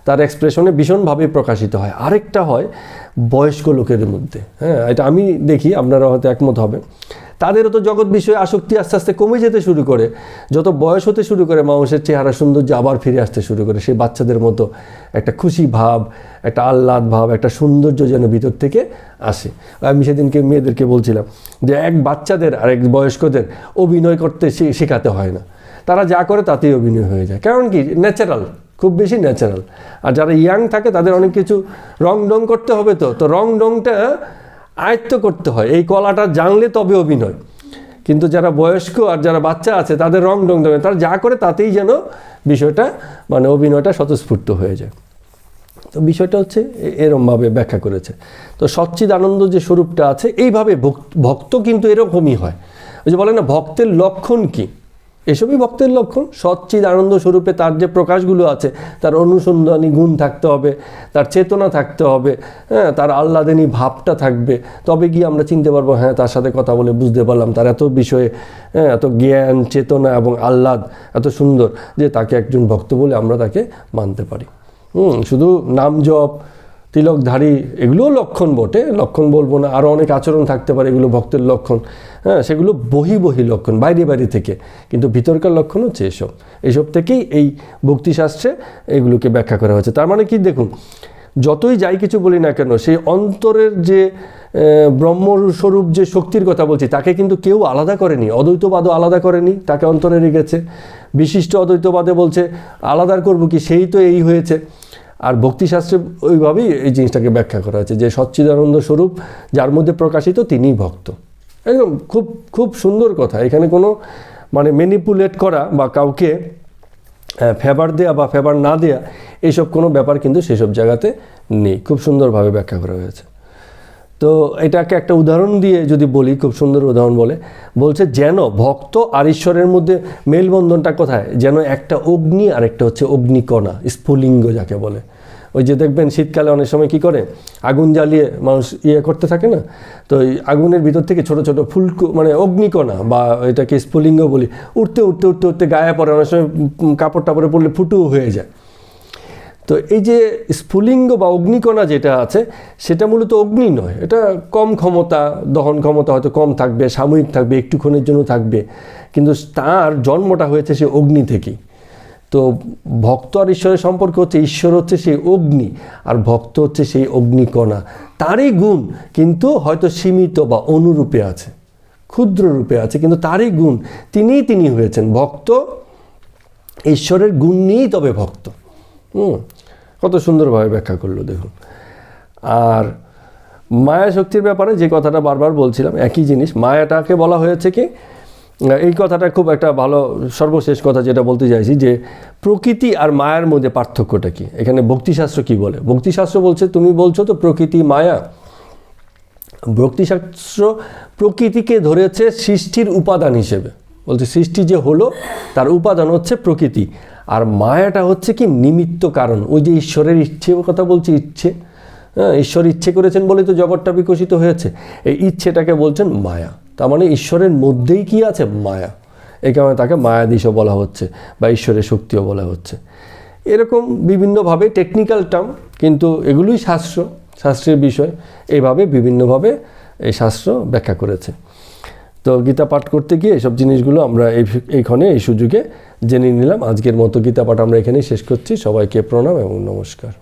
তার এক্সপ্রেশনে ভীষণভাবে প্রকাশিত হয়। আরেকটা হয় বয়স্ক লোকের মধ্যে, এটা আমি দেখি, আপনারা হয়তো একমত হবেন, তাদেরও তো জগৎ বিষয়ে আসক্তি আস্তে আস্তে কমে যেতে শুরু করে। যত বয়স হতে শুরু করে মানুষের চেহারা সৌন্দর্য আবার ফিরে আসতে শুরু করে, সেই বাচ্চাদের মতো একটা খুশি ভাব, একটা আহ্লাদ ভাব, একটা সৌন্দর্য যেন ভিতর থেকে আসে। আমি সেদিনকে মেয়েদেরকে বলছিলাম যে এক বাচ্চাদের আর এক বয়স্কদের অভিনয় করতে শেখাতে হয় না, তারা যা করে তাতেই অভিনয় হয়ে যায়। কারণ কি, ন্যাচারাল, খুব বেশি ন্যাচারাল। আর যারা ইয়াং থাকে তাদের অনেক কিছু রং ডং করতে হবে, তো রং ডংটা আয়ত্ত করতে হয়, এই কলাটা জানলে তবে অভিনয়। কিন্তু যারা বয়স্ক আর যারা বাচ্চা আছে তাদের রং ডং দেবে, তারা যা করে তাতেই যেন বিষয়টা মানে অভিনয়টা স্বতঃস্ফূর্ত হয়ে যায়। তো বিষয়টা হচ্ছে এরমভাবে ব্যাখ্যা করেছে। তো সচ্চিদানন্দ যে স্বরূপটা আছে, এইভাবে ভক্ত কিন্তু এরকমই হয়। ওই যে বলে না ভক্তের লক্ষণ কি, এসবই ভক্তের লক্ষণ। সচ্চিদ আনন্দ স্বরূপে তার যে প্রকাশগুলো আছে, তার অনুসন্ধানী গুণ থাকতে হবে, তার চেতনা থাকতে হবে, তার আহ্লাদিনী ভাবটা থাকবে, তবে গিয়ে আমরা চিনতে পারবো, তার সাথে কথা বলে বুঝতে পারলাম তার এত বিষয়ে এত জ্ঞান, চেতনা এবং আহ্লাদ এত সুন্দর যে তাকে একজন ভক্ত বলে আমরা তাকে মানতে পারি। শুধু নাম জপ, তিলকধারী এগুলোও লক্ষণ বটে, লক্ষণ বলবো না, আরও অনেক আচরণ থাকতে পারে, এগুলো ভক্তের লক্ষণ। সেগুলো বহি লক্ষণ, বাইরে থেকে, কিন্তু ভিতরকার লক্ষণ হচ্ছে এইসব থেকেই এই ভক্তিশাস্ত্রে এগুলোকে ব্যাখ্যা করা হয়েছে। তার মানে কি, দেখুন, যতই যাই কিছু বলি না কেন, সেই অন্তরের যে ব্রহ্মস্বরূপ যে শক্তির কথা বলছি, তাকে কিন্তু কেউ আলাদা করেনি, অদ্বৈতবাদও আলাদা করেনি, তাকে অন্তরে রেখেছে। বিশিষ্ট অদ্বৈতবাদে বলছে আলাদা করবো কি, সেই তো এই হয়েছে। আর ভক্তিশাস্ত্রে ওইভাবেই এই জিনিসটাকে ব্যাখ্যা করা হয়েছে যে সচ্চিদানন্দ স্বরূপ যার মধ্যে প্রকাশিত তিনিই ভক্ত। একদম খুব খুব সুন্দর কথা। এখানে কোনো মানে ম্যানিপুলেট করা বা কাউকে ফেভার দেয়া বা ফেভার না দেয়া এইসব কোনো ব্যাপার কিন্তু সেসব জায়গাতে নেই। খুব সুন্দরভাবে ব্যাখ্যা করা হয়েছে। তো এটাকে একটা উদাহরণ দিয়ে যদি বলি, খুব সুন্দর উদাহরণ বলছে যেন ভক্ত আর ঈশ্বরের মধ্যে মেলবন্ধনটা কোথায়, যেন একটা অগ্নি আর একটা হচ্ছে অগ্নিকণা, স্ফুলিঙ্গ যাকে বলে। ওই যে দেখবেন শীতকালে অনেক সময় কি করে, আগুন জ্বালিয়ে মানুষ করতে থাকে না, তো এই আগুনের ভিতর থেকে ছোট ছোট ফুলকো মানে অগ্নিকণা বা এটাকে স্ফুলিঙ্গ বলি, উঠতে উঠতে উঠতে উঠতে গায়ে পড়ে, অনেক সময় কাপড় টাপড়ে পড়লে ফুটুও হয়ে যায়। তো এই যে স্ফুলিঙ্গ বা অগ্নিকণা যেটা আছে সেটা মূলত অগ্নি নয়, এটা কম ক্ষমতা, দহন ক্ষমতা হয়তো কম থাকবে, সাময়িক থাকবে, একটুক্ষণের জন্য থাকবে, কিন্তু তার জন্মটা হয়েছে সে অগ্নি থেকেই। তো ভক্ত আর ঈশ্বরের সম্পর্ক হচ্ছে, ঈশ্বর হচ্ছে সেই অগ্নি আর ভক্ত হচ্ছে সেই অগ্নিকণা। তারই গুণ কিন্তু হয়তো সীমিত বা অনুরূপে আছে, ক্ষুদ্র রূপে আছে, কিন্তু তারই গুণ, তিনি হয়েছেন ভক্ত, ঈশ্বরের গুণ নিয়েই তবে ভক্ত। কত সুন্দরভাবে ব্যাখ্যা করলো দেখুন। আর মায়া শক্তির ব্যাপারে যে কথাটা বারবার বলছিলাম, একই জিনিস, মায়াটাকে বলা হয়েছে কি, এই কথাটা খুব একটা ভালো সর্বশেষ কথা যেটা বলতে চাইছি, যে প্রকৃতি আর মায়ার মধ্যে পার্থক্যটা কি। এখানে ভক্তিশাস্ত্র কি বলে, ভক্তিশাস্ত্র বলছে, তুমি বলছো তো প্রকৃতি মায়া, ভক্তিশাস্ত্র প্রকৃতিকে ধরেছে সৃষ্টির উপাদান হিসেবে, বলছে সৃষ্টি যে হলো তার উপাদান হচ্ছে প্রকৃতি, আর মায়াটা হচ্ছে কি নিমিত্ত কারণ। ওই যে ঈশ্বরের ইচ্ছে কথা বলছি, ইচ্ছে, হ্যাঁ, ঈশ্বর ইচ্ছে করেছেন বলে তো জগৎটা বিকশিত হয়েছে, এই ইচ্ছেটাকে বলছেন মায়া। তার মানে ঈশ্বরের মধ্যেই কি আছে, মায়া। এই কারণে তাকে মায়াধীশও বলা হচ্ছে বা ঈশ্বরের শক্তিও বলা হচ্ছে। এরকম বিভিন্নভাবে টেকনিক্যাল টার্ম, কিন্তু এগুলোই শাস্ত্রের বিষয়, এইভাবে বিভিন্নভাবে এই শাস্ত্র ব্যাখ্যা করেছে। তো গীতা পাঠ করতে গিয়ে এইসব জিনিসগুলো আমরা এইখানে এই সুযোগে জেনে নিলাম। আজকের মতো গীতা পাঠ আমরা এখানেই শেষ করছি। সবাইকে প্রণাম এবং নমস্কার।